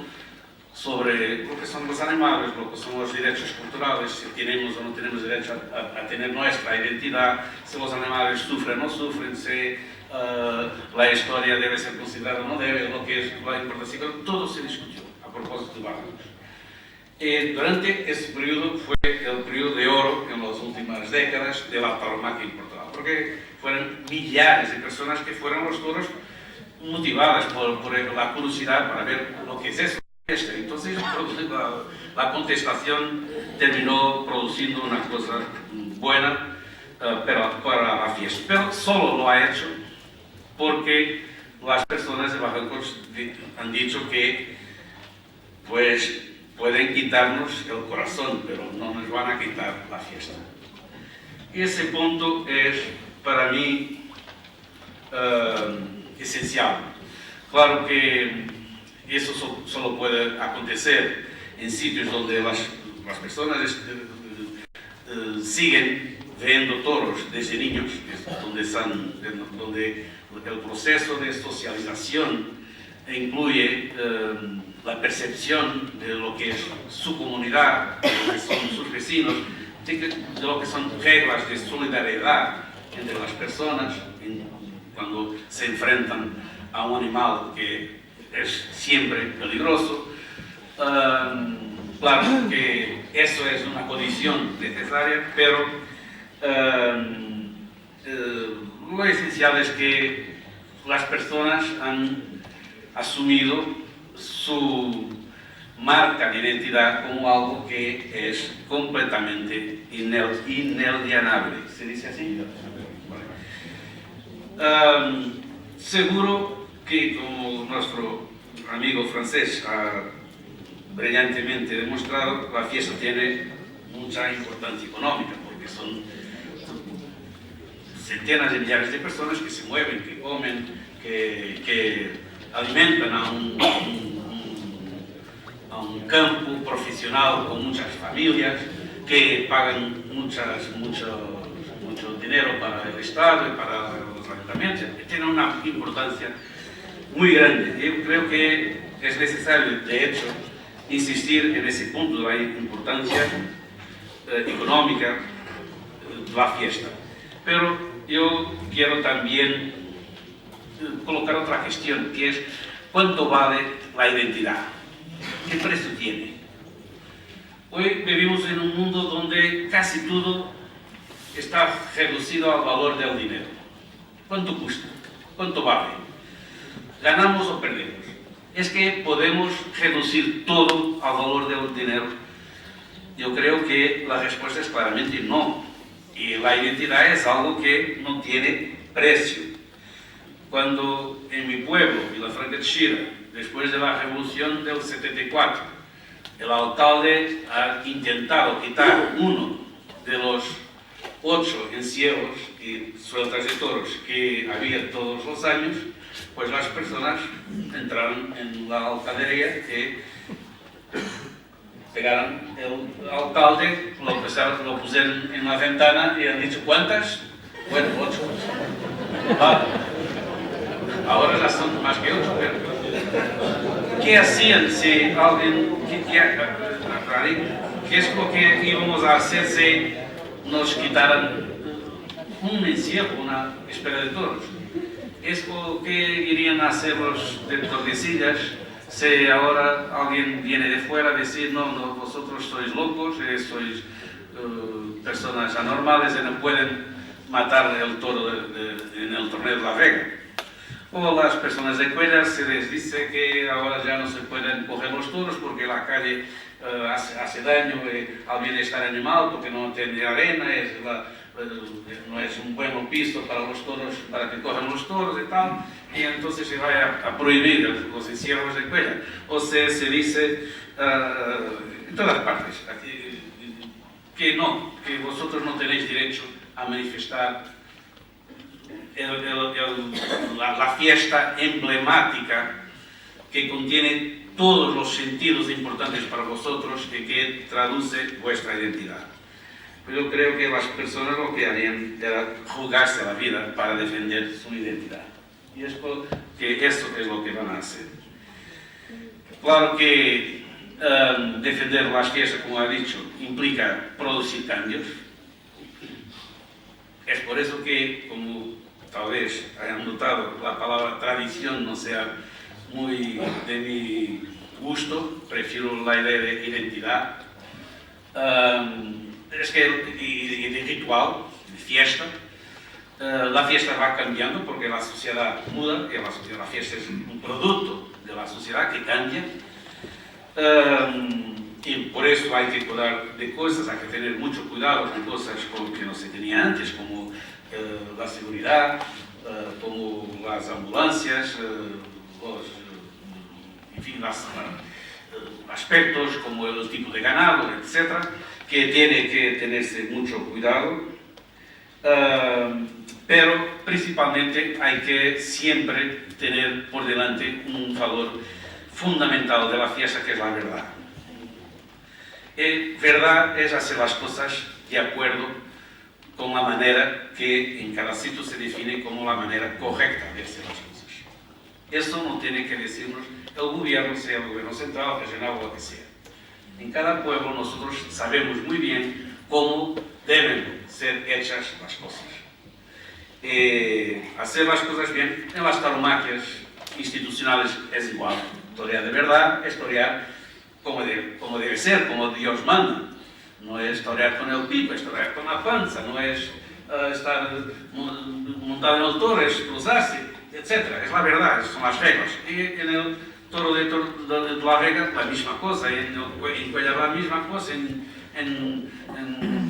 sobre lo que son los animales, lo que son los derechos culturales, si tenemos o no tenemos derecho a tener nuestra identidad, si los animales sufren o no sufren, si la historia debe ser considerada o no debe, lo que es la importancia, todo se discutió a propósito de Barbados. Durante ese periodo fue el periodo de oro en las últimas décadas de la tauromaquia en Portugal, porque fueron millares de personas que fueron los toros motivadas por la curiosidad para ver lo que es eso. Entonces la contestación terminó produciendo una cosa buena para la fiesta, pero solo lo ha hecho porque las personas de Badajoz han dicho que pues pueden quitarnos el corazón, pero no nos van a quitar la fiesta. Y ese punto es para mí esencial. Claro que eso solo puede acontecer en sitios donde las personas siguen viendo toros desde niños, donde el proceso de socialización incluye la percepción de lo que es su comunidad, de lo que son sus vecinos, de lo que son reglas de solidaridad entre las personas cuando se enfrentan a un animal que es siempre peligroso. Claro que eso es una condición necesaria, pero lo esencial es que las personas han asumido su marca de identidad como algo que es completamente inalienable. ¿Se dice así? Seguro que, como nuestro amigo francés ha brillantemente demostrado, la fiesta tiene mucha importancia económica, porque son centenas de millares de personas que se mueven, que comen, que alimentan a un campo profesional con muchas familias, que pagan mucho dinero para el Estado y para los ayuntamientos. Tiene una importancia muy grande. Yo creo que es necesario, de hecho, insistir en ese punto de la importancia económica de la fiesta. Pero yo quiero también colocar otra cuestión, que es ¿cuánto vale la identidad? ¿Qué precio tiene? Hoy vivimos en un mundo donde casi todo está reducido al valor del dinero. ¿Cuánto cuesta? ¿Cuánto vale? ¿Ganamos o perdemos? ¿Es que podemos reducir todo al valor del dinero? Yo creo que la respuesta es claramente no. Y la identidad es algo que no tiene precio. Cuando en mi pueblo, Vilafranca de Xira, después de la revolución del 74, el alcalde ha intentado quitar uno de los 8 encierros y sueltas de toros que había todos los años, pues las personas entraron en la alcaldería y pegaron el alcalde, lo pusieron en la ventana y han dicho ¿cuántas? Bueno, 8. Vale. Ahora ya son más que 8, pero ¿qué hacían si alguien... ¿Qué es lo que íbamos a hacer si nos quitaran un encierro, una espera de toros? Es lo que irían a hacer los de Tordesillas si ahora alguien viene de fuera a decir no, vosotros sois locos, sois personas anormales y no pueden matar el toro en el torneo de La Vega. O las personas de Cuéllar se les dice que ahora ya no se pueden coger los toros porque la calle hace daño al bienestar animal, porque no tiene arena, no es un buen piso para los toros, para que cojan los toros y tal, y entonces se va a prohibir los encierros de Cuéllar. O sea, se dice en todas partes aquí, que vosotros no tenéis derecho a manifestar la fiesta emblemática que contiene todos los sentidos importantes para vosotros y que traduce vuestra identidad. Yo creo que las personas lo que harían era jugarse la vida para defender su identidad. Y eso es lo que van a hacer. Claro que defender las fiestas, como ha dicho, implica producir cambios. Es por eso que, como tal vez hayan notado, la palabra tradición no sea muy de mi gusto, prefiero la idea de identidad. Y de ritual, de fiesta. La fiesta va cambiando porque la sociedad muda, y la fiesta es un producto de la sociedad que cambia. Y por eso hay que cuidar de cosas, hay que tener mucho cuidado con cosas que no se tenía antes, como la seguridad, como las ambulancias, los aspectos como el tipo de ganado, etc., que tiene que tenerse mucho cuidado, pero principalmente hay que siempre tener por delante un valor fundamental de la fiesta, que es la verdad. Verdad es hacer las cosas de acuerdo con la manera que en cada sitio se define como la manera correcta de hacer las cosas. Eso no tiene que decirnos el gobierno, sea el gobierno central, regional o lo que sea. En cada pueblo nosotros sabemos muy bien cómo deben ser hechas las cosas. Hacer las cosas bien en las tauromaquias institucionales es igual. Torear de verdad es torear como debe ser, como Dios manda. No es torear con el pico, es torear con la panza, no es estar montado en el toro, es cruzarse, etc. Es la verdad, son las reglas. Y en el toro de La Vega, la misma cosa, en Cuéllar la misma cosa, en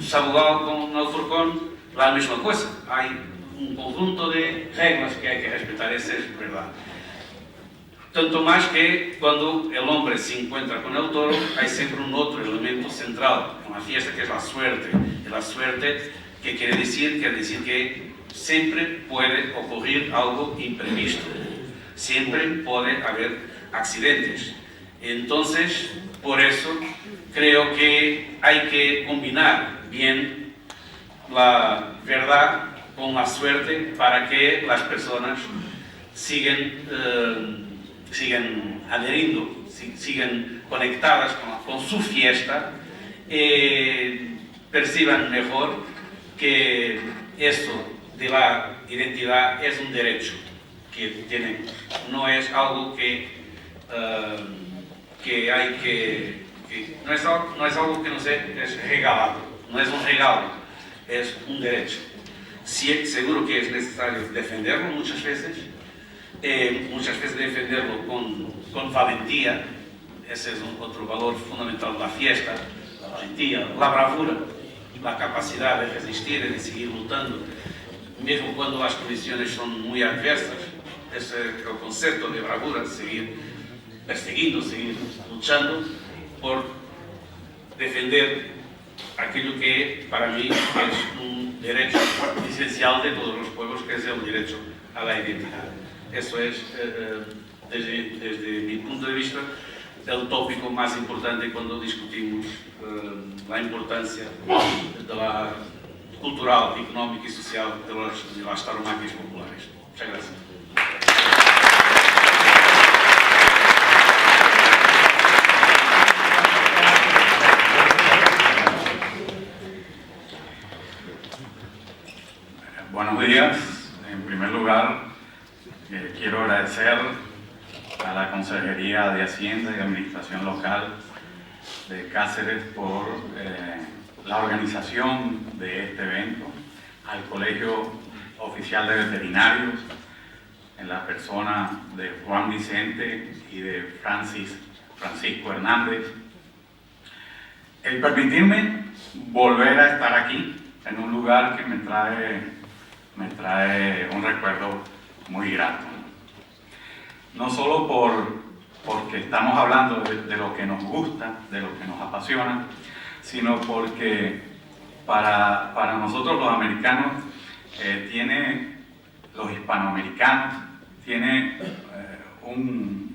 Sabugal con el Furcón, la misma cosa. Hay un conjunto de reglas que hay que respetar, esa es verdad. Tanto más que cuando el hombre se encuentra con el toro, hay siempre un otro elemento central en la fiesta, que es la suerte. Y la suerte, ¿qué quiere decir? Quiere decir que siempre puede ocurrir algo imprevisto. Siempre puede haber accidentes. Entonces, por eso creo que hay que combinar bien la verdad con la suerte para que las personas sigan adheriendo, sigan conectadas con su fiesta, perciban mejor que esto de la identidad es un derecho que tienen, no es algo que hay que no es algo que no sé, es regalado, no es un regalo, es un derecho. Sí, seguro que es necesario defenderlo muchas veces defenderlo con valentía. Ese es otro valor fundamental de la fiesta, la valentía, la bravura, la capacidad de resistir y de seguir luchando, mismo cuando las condiciones son muy adversas. Ese es el concepto de bravura, seguir persiguiendo, seguir luchando por defender aquello que para mí es un derecho esencial de todos los pueblos, que es el derecho a la identidad. Eso es, desde mi punto de vista, el tópico más importante cuando discutimos la importancia de la cultural, económica y social de las tauromaquias populares. Muchas gracias. Buenos días. En primer lugar, quiero agradecer a la Consejería de Hacienda y Administración Local de Cáceres por la organización de este evento, al Colegio Oficial de Veterinarios, en la persona de Juan Vicente y de Francisco Hernández, el permitirme volver a estar aquí en un lugar que me trae un recuerdo muy grato. No solo porque estamos hablando de lo que nos gusta, de lo que nos apasiona, sino porque para nosotros los americanos, los hispanoamericanos,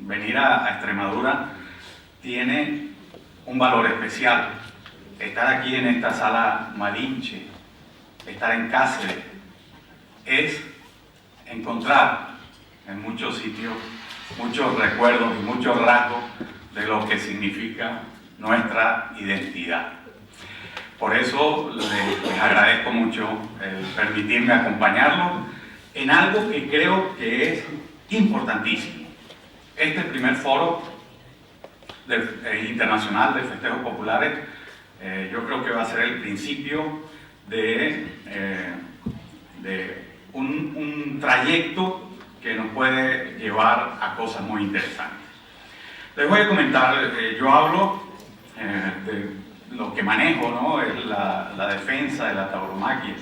venir a Extremadura tiene un valor especial. Estar aquí en esta sala Malinche, estar en Cáceres, es encontrar en muchos sitios muchos recuerdos y muchos rasgos de lo que significa nuestra identidad. Por eso les agradezco mucho el permitirme acompañarlos en algo que creo que es importantísimo. Este primer foro internacional de festejos populares, yo creo que va a ser el principio de un trayecto que nos puede llevar a cosas muy interesantes. Les voy a comentar, yo hablo de lo que manejo, ¿no? Es la defensa de la tauromaquia.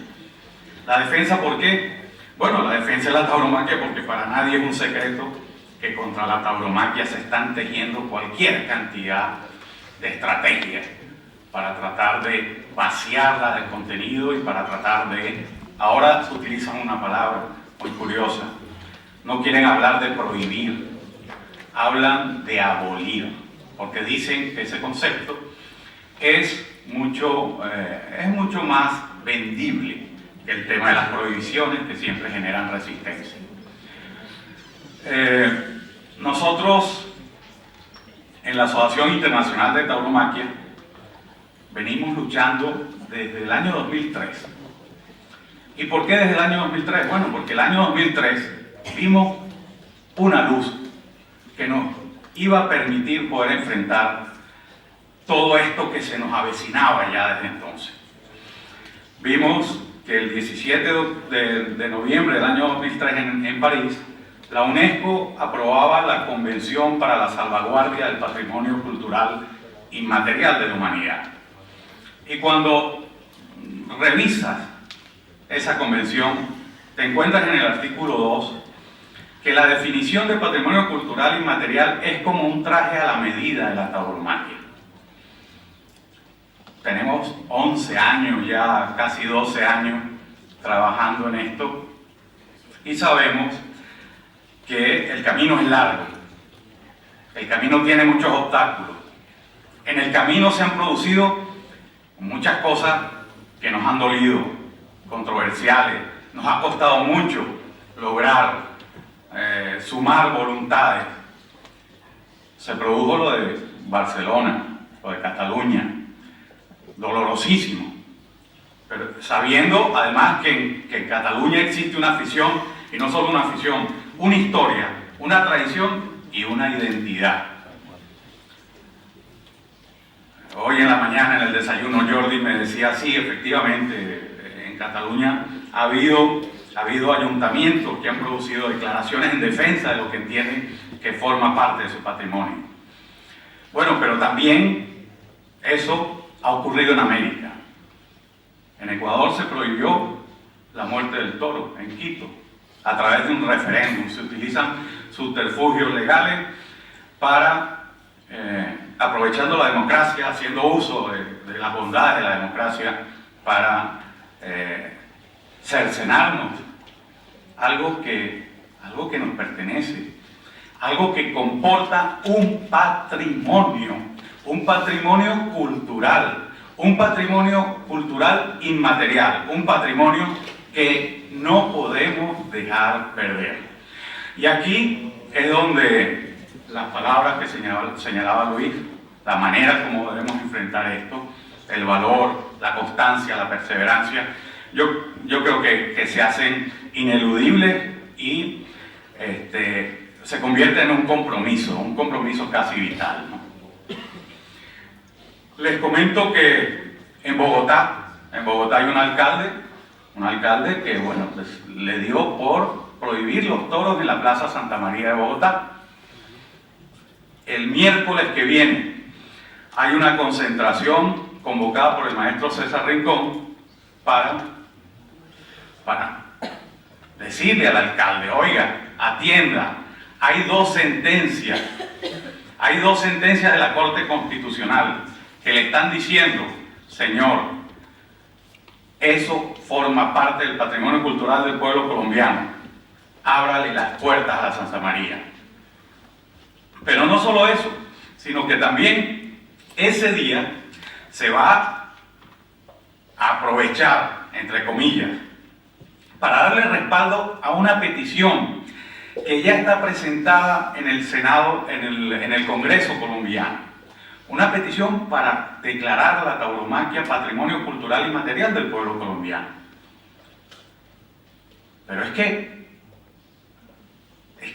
¿La defensa por qué? Bueno, la defensa de la tauromaquia porque para nadie es un secreto que contra la tauromaquia se están tejiendo cualquier cantidad de estrategias para tratar de vaciarla del contenido y para tratar de... Ahora se utilizan una palabra muy curiosa. No quieren hablar de prohibir, hablan de abolir, porque dicen que ese concepto es mucho más vendible que el tema de las prohibiciones, que siempre generan resistencia. Nosotros, en la Asociación Internacional de Tauromaquia, venimos luchando desde el año 2003. ¿Y por qué desde el año 2003? Bueno, porque el año 2003 vimos una luz que nos iba a permitir poder enfrentar todo esto que se nos avecinaba ya desde entonces. Vimos que el 17 de noviembre del año 2003 en París, la UNESCO aprobaba la Convención para la Salvaguardia del Patrimonio Cultural Inmaterial de la Humanidad. Y cuando revisas esa convención, te encuentras en el artículo 2 que la definición de patrimonio cultural inmaterial es como un traje a la medida de la tauromaquia. Tenemos 11 años ya, casi 12 años trabajando en esto y sabemos que el camino es largo, el camino tiene muchos obstáculos. En el camino se han producido muchas cosas que nos han dolido, controversiales, nos ha costado mucho lograr sumar voluntades. Se produjo lo de Barcelona, lo de Cataluña, dolorosísimo, pero sabiendo además que en Cataluña existe una afición, y no solo una afición, una historia, una tradición y una identidad. Hoy en la mañana en el desayuno Jordi me decía, sí, efectivamente, en Cataluña ha habido ayuntamientos que han producido declaraciones en defensa de lo que entienden que forma parte de su patrimonio. Bueno, pero también eso ha ocurrido en América. En Ecuador se prohibió la muerte del toro, en Quito, a través de un referéndum. Se utilizan subterfugios legales para, aprovechando la democracia, haciendo uso de las bondades de la democracia para cercenarnos algo que nos pertenece, algo que comporta un patrimonio cultural inmaterial, un patrimonio que no podemos dejar perder. Y aquí es donde las palabras que señalaba Luis, la manera como debemos enfrentar esto, el valor, la constancia, la perseverancia, yo creo que se hacen ineludibles y se convierte en un compromiso casi vital, ¿no? Les comento que En Bogotá hay un alcalde que, bueno, pues le dio por prohibir los toros en la Plaza Santa María de Bogotá. El miércoles que viene hay una concentración convocada por el maestro César Rincón para decirle al alcalde, oiga, atienda, hay dos sentencias de la Corte Constitucional que le están diciendo, señor, eso forma parte del patrimonio cultural del pueblo colombiano, ábrale las puertas a la Santa María. Pero no solo eso, sino que también ese día se va a aprovechar, entre comillas, para darle respaldo a una petición que ya está presentada en el Senado, en el Congreso colombiano. Una petición para declarar a la tauromaquia patrimonio cultural y material del pueblo colombiano. Pero es que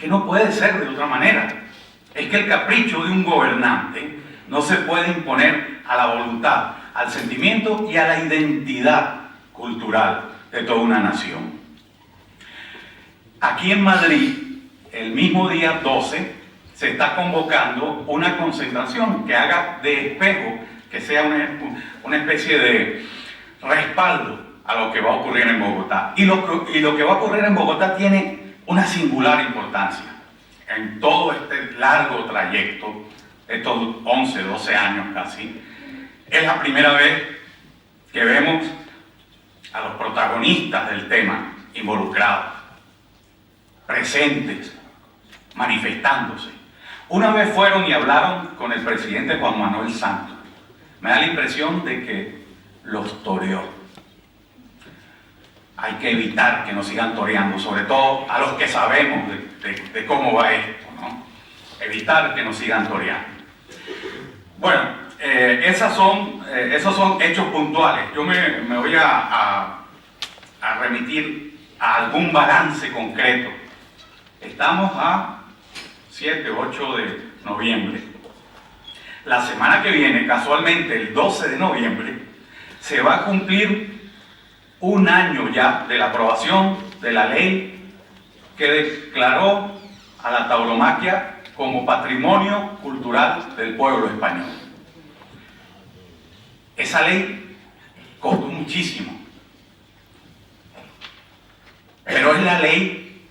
no puede ser de otra manera. Es que el capricho de un gobernante no se puede imponer a la voluntad, al sentimiento y a la identidad cultural de toda una nación. Aquí en Madrid, el mismo día 12, se está convocando una concentración que haga de espejo, que sea una especie de respaldo a lo que va a ocurrir en Bogotá. Y lo que va a ocurrir en Bogotá tiene una singular importancia. En todo este largo trayecto, estos 11, 12 años casi, es la primera vez que vemos a los protagonistas del tema involucrados, presentes, manifestándose. Una vez fueron y hablaron con el presidente Juan Manuel Santos. Me da la impresión de que los toreó. Hay que evitar que nos sigan toreando, sobre todo a los que sabemos de cómo va esto, ¿no? Evitar que nos sigan toreando. Bueno, esos son hechos puntuales. Yo me voy a remitir a algún balance concreto. Estamos a 7, 8 de noviembre. La semana que viene, casualmente el 12 de noviembre, se va a cumplir un año ya de la aprobación de la ley que declaró a la tauromaquia como patrimonio cultural del pueblo español. Esa ley costó muchísimo, pero es la ley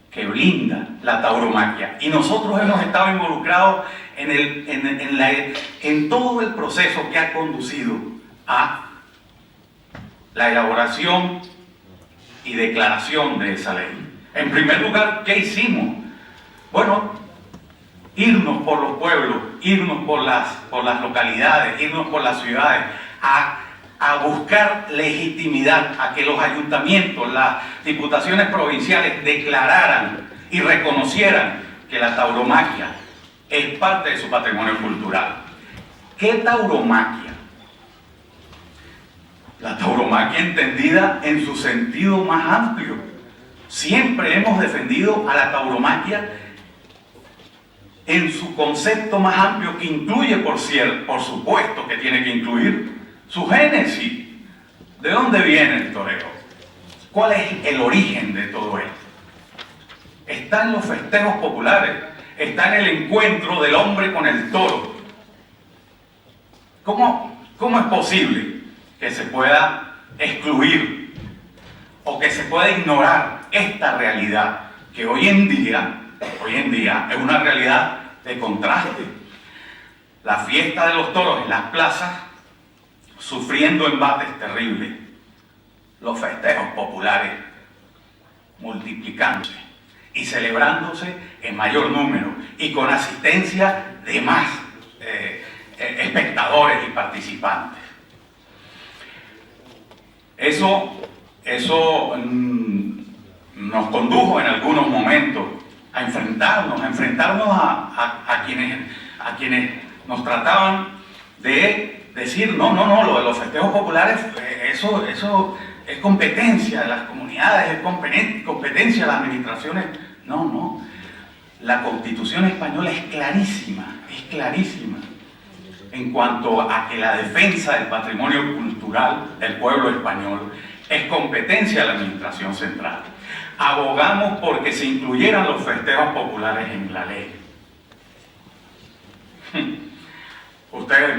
que blinda la tauromaquia, y nosotros hemos estado involucrados en todo el proceso que ha conducido a la elaboración y declaración de esa ley. En primer lugar, ¿qué hicimos? Bueno, irnos por los pueblos, irnos por las localidades, irnos por las ciudades, a buscar legitimidad, a que los ayuntamientos, las diputaciones provinciales declararan y reconocieran que la tauromaquia es parte de su patrimonio cultural. ¿Qué tauromaquia? La tauromaquia entendida en su sentido más amplio. Siempre hemos defendido a la tauromaquia en su concepto más amplio, que incluye, por supuesto que tiene que incluir su génesis. ¿De dónde viene el toreo? ¿Cuál es el origen de todo esto? Está en los festejos populares, está en el encuentro del hombre con el toro. ¿Cómo es posible que se pueda excluir o que se pueda ignorar esta realidad que hoy en día es una realidad de contraste? La fiesta de los toros en las plazas sufriendo embates terribles, los festejos populares multiplicándose y celebrándose en mayor número y con asistencia de más espectadores y participantes. Eso nos condujo en algunos momentos a enfrentarnos a quienes nos trataban de decir, no, lo de los festejos populares, eso es competencia de las comunidades, es competencia de las administraciones. No, la Constitución española es clarísima. en cuanto a que la defensa del patrimonio cultural del pueblo español es competencia de la Administración Central. Abogamos porque se incluyeran los festejos populares en la ley.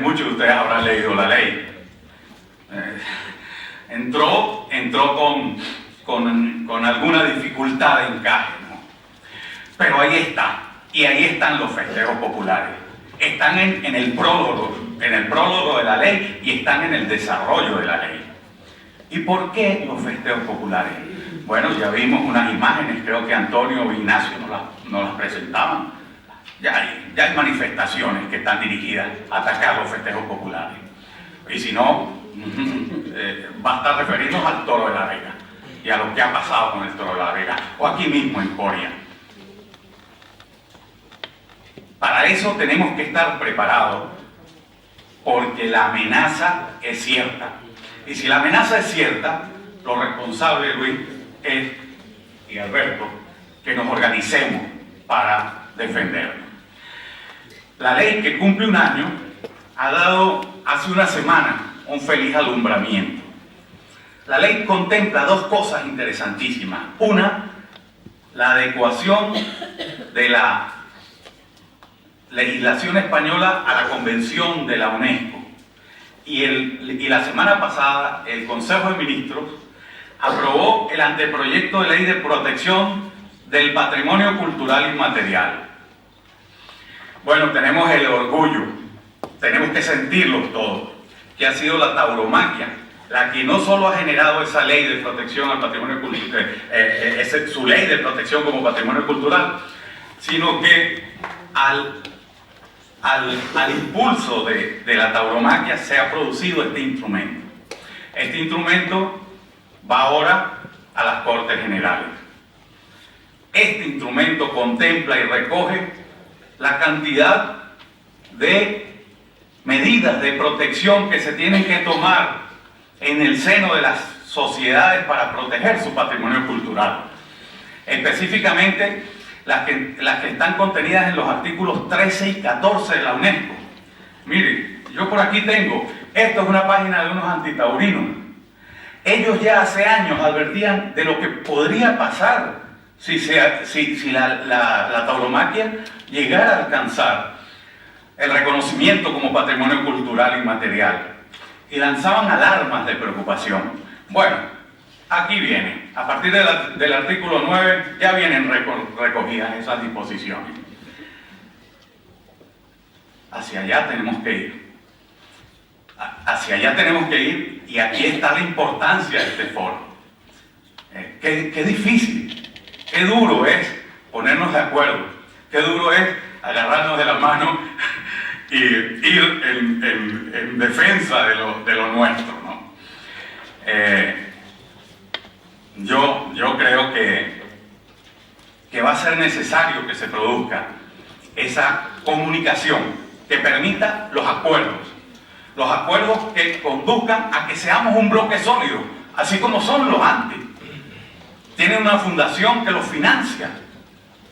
Muchos de ustedes habrán leído la ley. Entró con alguna dificultad de encaje, ¿no? Pero ahí está, y ahí están los festejos populares. Están en el prólogo de la ley y están en el desarrollo de la ley. ¿Y por qué los festejos populares? Bueno, ya vimos unas imágenes, creo que Antonio o Ignacio nos las presentaban. Ya hay manifestaciones que están dirigidas a atacar los festejos populares. Y si no, basta referirnos al Toro de la Vega y a lo que ha pasado con el Toro de la Vega, o aquí mismo en Coria. Para eso tenemos que estar preparados, porque la amenaza es cierta. Y si la amenaza es cierta, lo responsable, Luis, y Alberto, que nos organicemos para defendernos. La ley, que cumple un año, ha dado hace una semana un feliz alumbramiento. La ley contempla dos cosas interesantísimas. Una, la adecuación de la legislación española a la Convención de la UNESCO. Y la semana pasada el Consejo de Ministros aprobó el anteproyecto de ley de protección del patrimonio cultural inmaterial. Bueno, tenemos el orgullo, tenemos que sentirlo todos, que ha sido la tauromaquia la que no solo ha generado esa ley de protección al patrimonio cultural, su ley de protección como patrimonio cultural, sino que al impulso de la tauromaquia se ha producido este instrumento. Este instrumento va ahora a las Cortes Generales. Este instrumento contempla y recoge la cantidad de medidas de protección que se tienen que tomar en el seno de las sociedades para proteger su patrimonio cultural. Específicamente, las que están contenidas en los artículos 13 y 14 de la UNESCO. Mire, yo por aquí tengo, esto es una página de unos antitaurinos. Ellos ya hace años advertían de lo que podría pasar si la tauromaquia llegara a alcanzar el reconocimiento como patrimonio cultural inmaterial, y lanzaban alarmas de preocupación. Bueno, aquí viene, a partir del artículo 9 ya vienen recogidas esas disposiciones. Hacia allá tenemos que ir. Hacia allá tenemos que ir, y aquí está la importancia de este foro. Qué difícil, qué duro es ponernos de acuerdo, qué duro es agarrarnos de la mano y ir en defensa de lo nuestro, ¿no? Yo creo que va a ser necesario que se produzca esa comunicación que permita los acuerdos que conduzcan a que seamos un bloque sólido, así como son los anti. Tienen una fundación que los financia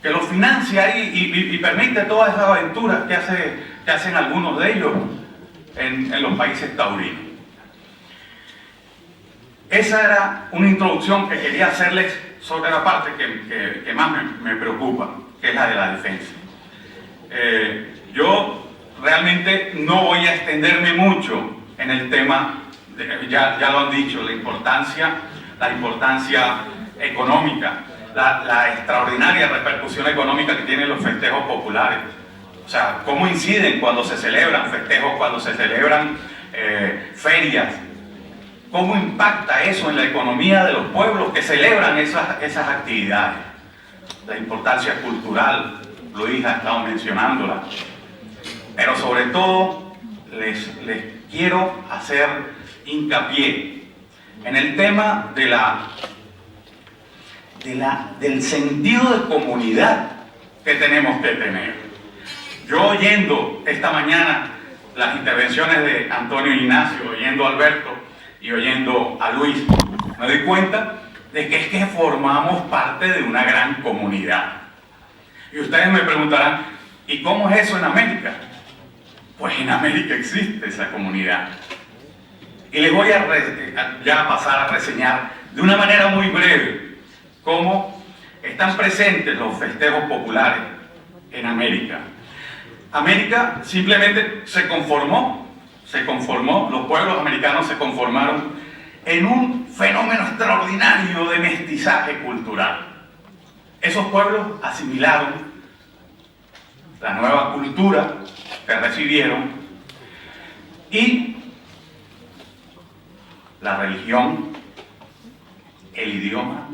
y permite todas esas aventuras que hacen algunos de ellos en los países taurinos. Esa era una introducción que quería hacerles sobre la parte que más me preocupa, que es la de la defensa. Yo realmente no voy a extenderme mucho en el tema, ya lo han dicho, la importancia económica, la extraordinaria repercusión económica que tienen los festejos populares. O sea, cómo inciden cuando se celebran festejos, cuando se celebran ferias. ¿Cómo impacta eso en la economía de los pueblos que celebran esas actividades? La importancia cultural, Luis ha estado mencionándola. Pero sobre todo, les quiero hacer hincapié en el tema del sentido de comunidad que tenemos que tener. Yo, oyendo esta mañana las intervenciones de Antonio y Ignacio, oyendo a Alberto y oyendo a Luis, me doy cuenta de que es que formamos parte de una gran comunidad. Y ustedes me preguntarán, ¿y cómo es eso en América? Pues en América existe esa comunidad. Y les voy a ya pasar a reseñar de una manera muy breve cómo están presentes los festejos populares en América. América simplemente se conformó, los pueblos americanos se conformaron en un fenómeno extraordinario de mestizaje cultural. Esos pueblos asimilaron la nueva cultura que recibieron y la religión, el idioma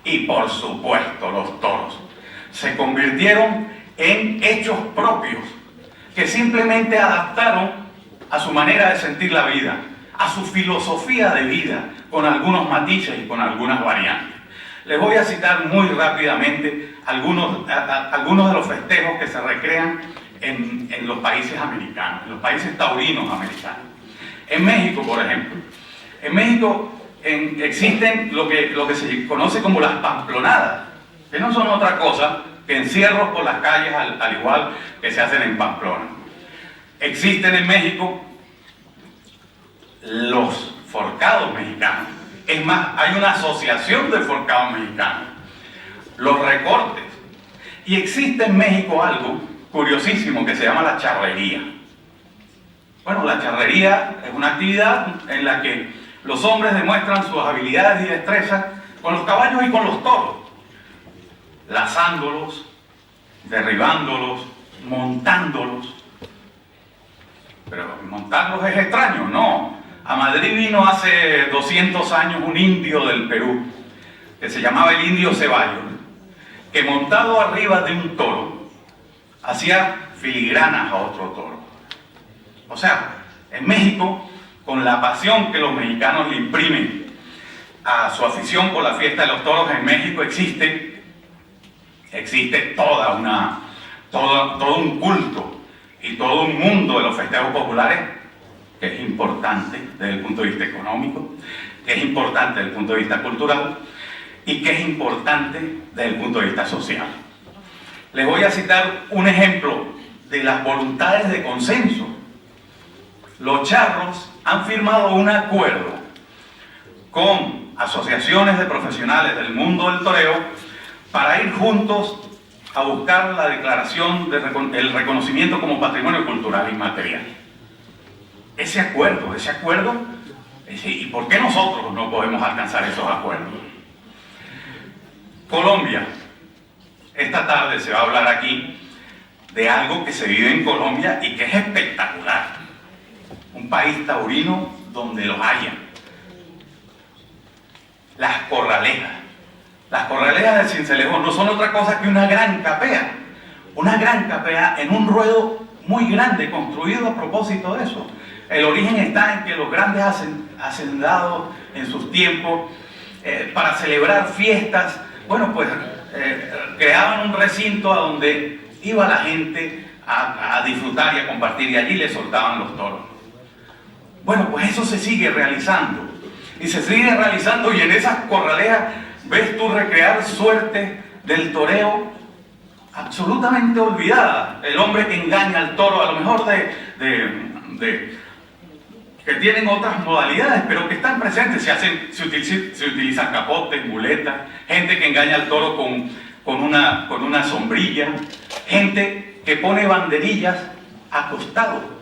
y por supuesto los toros se convirtieron en hechos propios que simplemente adaptaron a su manera de sentir la vida, a su filosofía de vida, con algunos matices y con algunas variantes. Les voy a citar muy rápidamente algunos de los festejos que se recrean en los países americanos, en los países taurinos americanos. En México, por ejemplo, en México existen lo que se conoce como las pamplonadas, que no son otra cosa que encierros por las calles al igual que se hacen en Pamplona. Existen en México los forcados mexicanos. Es más, hay una asociación de forcados mexicanos. Los recortes. Y existe en México algo curiosísimo que se llama la charrería. Bueno, la charrería es una actividad en la que los hombres demuestran sus habilidades y destrezas con los caballos y con los toros, lazándolos, derribándolos, montándolos. Pero montarlos es extraño, no. A Madrid vino hace 200 años un indio del Perú, que se llamaba el indio Ceballos, que montado arriba de un toro, hacía filigranas a otro toro. O sea, en México, con la pasión que los mexicanos le imprimen a su afición por la fiesta de los toros, en México existe todo un culto y todo un mundo de los festejos populares que es importante desde el punto de vista económico, que es importante desde el punto de vista cultural y que es importante desde el punto de vista social. Les voy a citar un ejemplo de las voluntades de consenso. Los charros han firmado un acuerdo con asociaciones de profesionales del mundo del toreo para ir juntos a buscar la declaración del reconocimiento como patrimonio cultural inmaterial. Ese acuerdo, ¿y por qué nosotros no podemos alcanzar esos acuerdos? Colombia. Esta tarde se va a hablar aquí de algo que se vive en Colombia y que es espectacular. Un país taurino donde los haya. Las corralejas. Las corralejas de Sincelejo no son otra cosa que una gran capea. Una gran capea en un ruedo muy grande, construido a propósito de eso. El origen está en que los grandes hacendados en sus tiempos, para celebrar fiestas, bueno, pues creaban un recinto a donde iba la gente a disfrutar y a compartir, y allí le soltaban los toros. Bueno, pues eso se sigue realizando. Y se sigue realizando, y en esas corralejas ves tú recrear suerte del toreo absolutamente olvidada. El hombre que engaña al toro, a lo mejor que tienen otras modalidades, pero que están presentes. Se utilizan capotes, muletas, gente que engaña al toro con una sombrilla, gente que pone banderillas acostado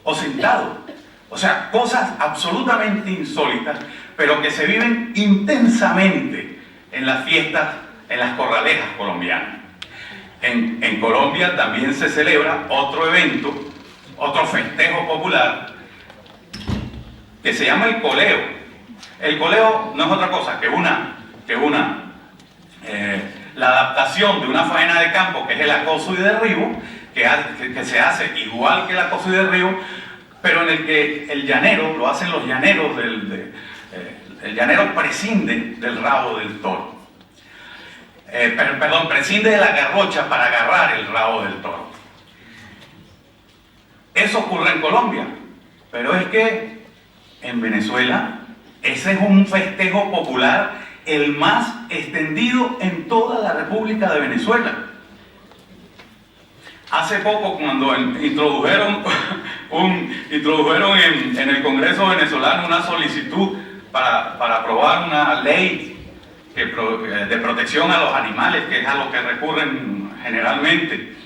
o sentado. O sea, cosas absolutamente insólitas, pero que se viven intensamente en las fiestas, en las corralejas colombianas. En Colombia también se celebra otro evento, otro festejo popular, que se llama el coleo. El coleo no es otra cosa que la adaptación de una faena de campo, que es el acoso y derribo, que se hace igual que el acoso y derribo, pero en el que el llanero, lo hacen los llaneros, el llanero prescinde del rabo del toro. Prescinde de la garrocha para agarrar el rabo del toro. Eso ocurre en Colombia, pero es que en Venezuela ese es un festejo popular el más extendido en toda la República de Venezuela. Hace poco, cuando introdujeron en el Congreso venezolano una solicitud para aprobar una ley de protección a los animales, que es a lo que recurren generalmente,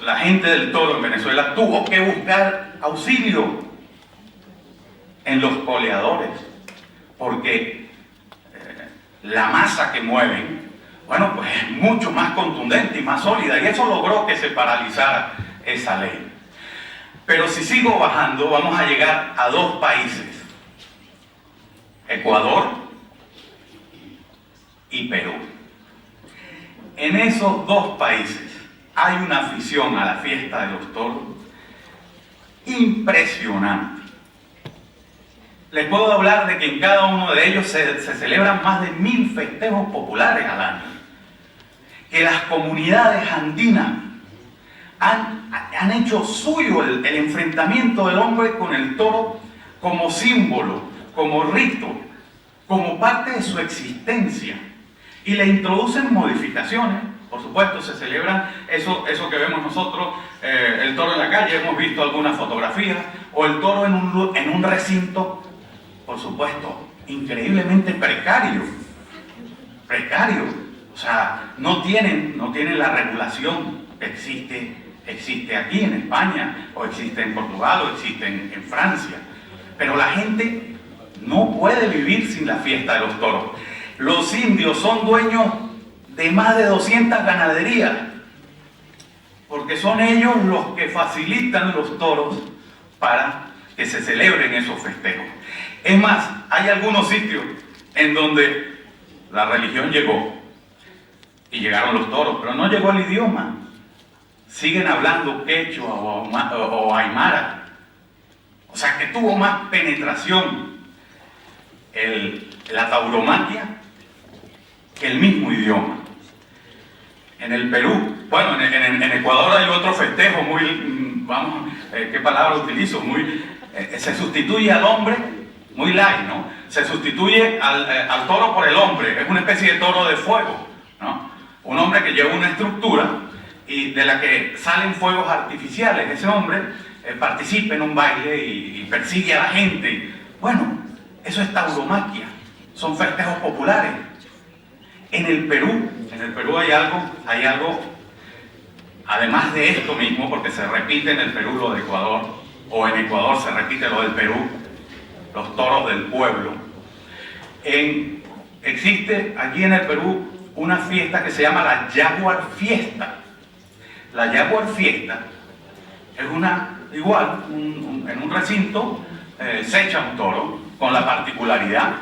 la gente del toro en Venezuela tuvo que buscar auxilio en los coleadores, porque la masa que mueven, bueno, pues es mucho más contundente y más sólida, y eso logró que se paralizara esa ley. Pero si sigo bajando, vamos a llegar a dos países, Ecuador y Perú. En esos dos países hay una afición a la fiesta de los toros impresionante. Les puedo hablar de que en cada uno de ellos se celebran más de 1000 festejos populares al año. Que las comunidades andinas han hecho suyo el enfrentamiento del hombre con el toro como símbolo, como rito, como parte de su existencia. Y le introducen modificaciones. Por supuesto, se celebran eso que vemos nosotros, el toro en la calle, hemos visto algunas fotografías, o el toro en un recinto, por supuesto, increíblemente precario. O sea, no tienen la regulación que existe aquí en España, o existe en Portugal, o existe en Francia. Pero la gente no puede vivir sin la fiesta de los toros. Los indios son dueños de más de 200 ganaderías, porque son ellos los que facilitan los toros para que se celebren esos festejos. Es más, hay algunos sitios en donde la religión llegó y llegaron los toros, pero no llegó el idioma. Siguen hablando quechua o aymara. O sea que tuvo más penetración la tauromaquia que el mismo idioma. En el Perú, bueno, en Ecuador hay otro festejo muy, ¿qué palabra utilizo? Se sustituye al hombre, muy light, ¿no? Se sustituye al toro por el hombre, es una especie de toro de fuego, ¿no? Un hombre que lleva una estructura y de la que salen fuegos artificiales. Ese hombre participa en un baile y persigue a la gente. Bueno, eso es tauromaquia, son festejos populares. En el Perú hay algo, además de esto mismo, porque se repite en el Perú lo de Ecuador, o en Ecuador se repite lo del Perú, los toros del pueblo. Existe aquí en el Perú una fiesta que se llama la Jaguar Fiesta. La Jaguar Fiesta es en un recinto se echa un toro, con la particularidad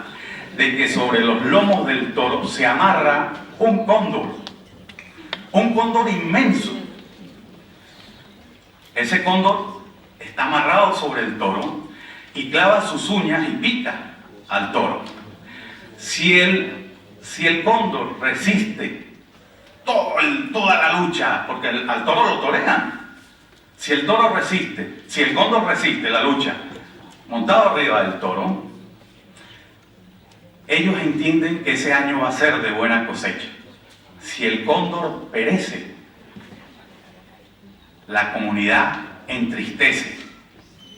de que sobre los lomos del toro se amarra un cóndor inmenso. Ese cóndor está amarrado sobre el toro y clava sus uñas y pica al toro. Si el cóndor resiste toda la lucha, porque al toro lo torean, si el cóndor resiste la lucha montado arriba del toro, ellos entienden que ese año va a ser de buena cosecha. Si el cóndor perece, la comunidad entristece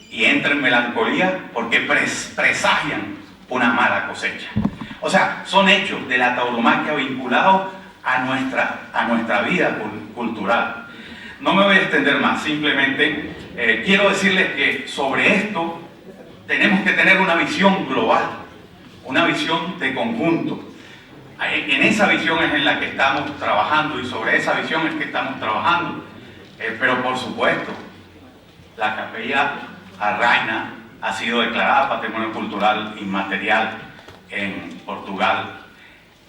y entra en melancolía porque presagian una mala cosecha. O sea, son hechos de la tauromaquia vinculados a nuestra vida cultural. No me voy a extender más, simplemente quiero decirles que sobre esto tenemos que tener una visión global, una visión de conjunto. En esa visión es en la que estamos trabajando y sobre esa visión es que estamos trabajando. Pero por supuesto, la Capella Arraina ha sido declarada Patrimonio Cultural Inmaterial en Portugal.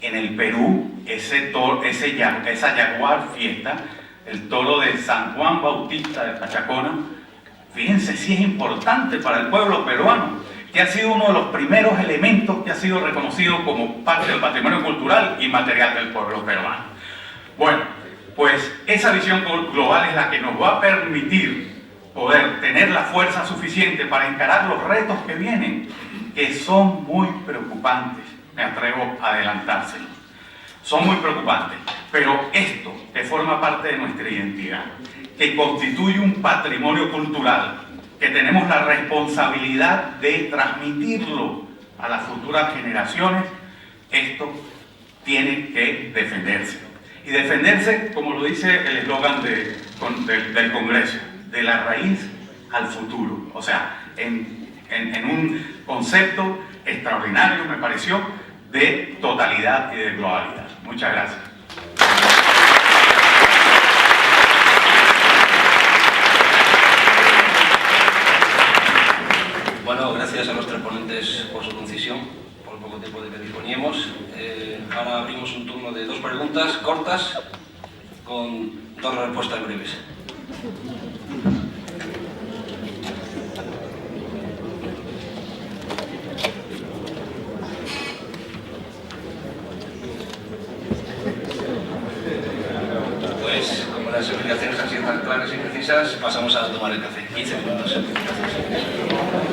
En el Perú, esa Jaguar Fiesta, el toro de San Juan Bautista de Pachacona, fíjense si es importante para el pueblo peruano, que ha sido uno de los primeros elementos que ha sido reconocido como parte del patrimonio cultural inmaterial del pueblo peruano. Bueno, pues esa visión global es la que nos va a permitir poder tener la fuerza suficiente para encarar los retos que vienen, que son muy preocupantes, me atrevo a adelantárselo. son muy preocupantes. Pero esto, que forma parte de nuestra identidad, que constituye un patrimonio cultural, que tenemos la responsabilidad de transmitirlo a las futuras generaciones, esto tiene que defenderse. Y defenderse, como lo dice el eslogan del Congreso, de la raíz al futuro. O sea, en un concepto extraordinario, me pareció, de totalidad y de globalidad. Muchas gracias. Bueno, gracias a los tres ponentes por su concisión, por el poco tiempo de que disponíamos. Ahora abrimos un turno de 2 preguntas cortas con 2 respuestas breves. Pues, como las explicaciones han sido tan claras y precisas, pasamos a tomar el café. 15 minutos. Gracias.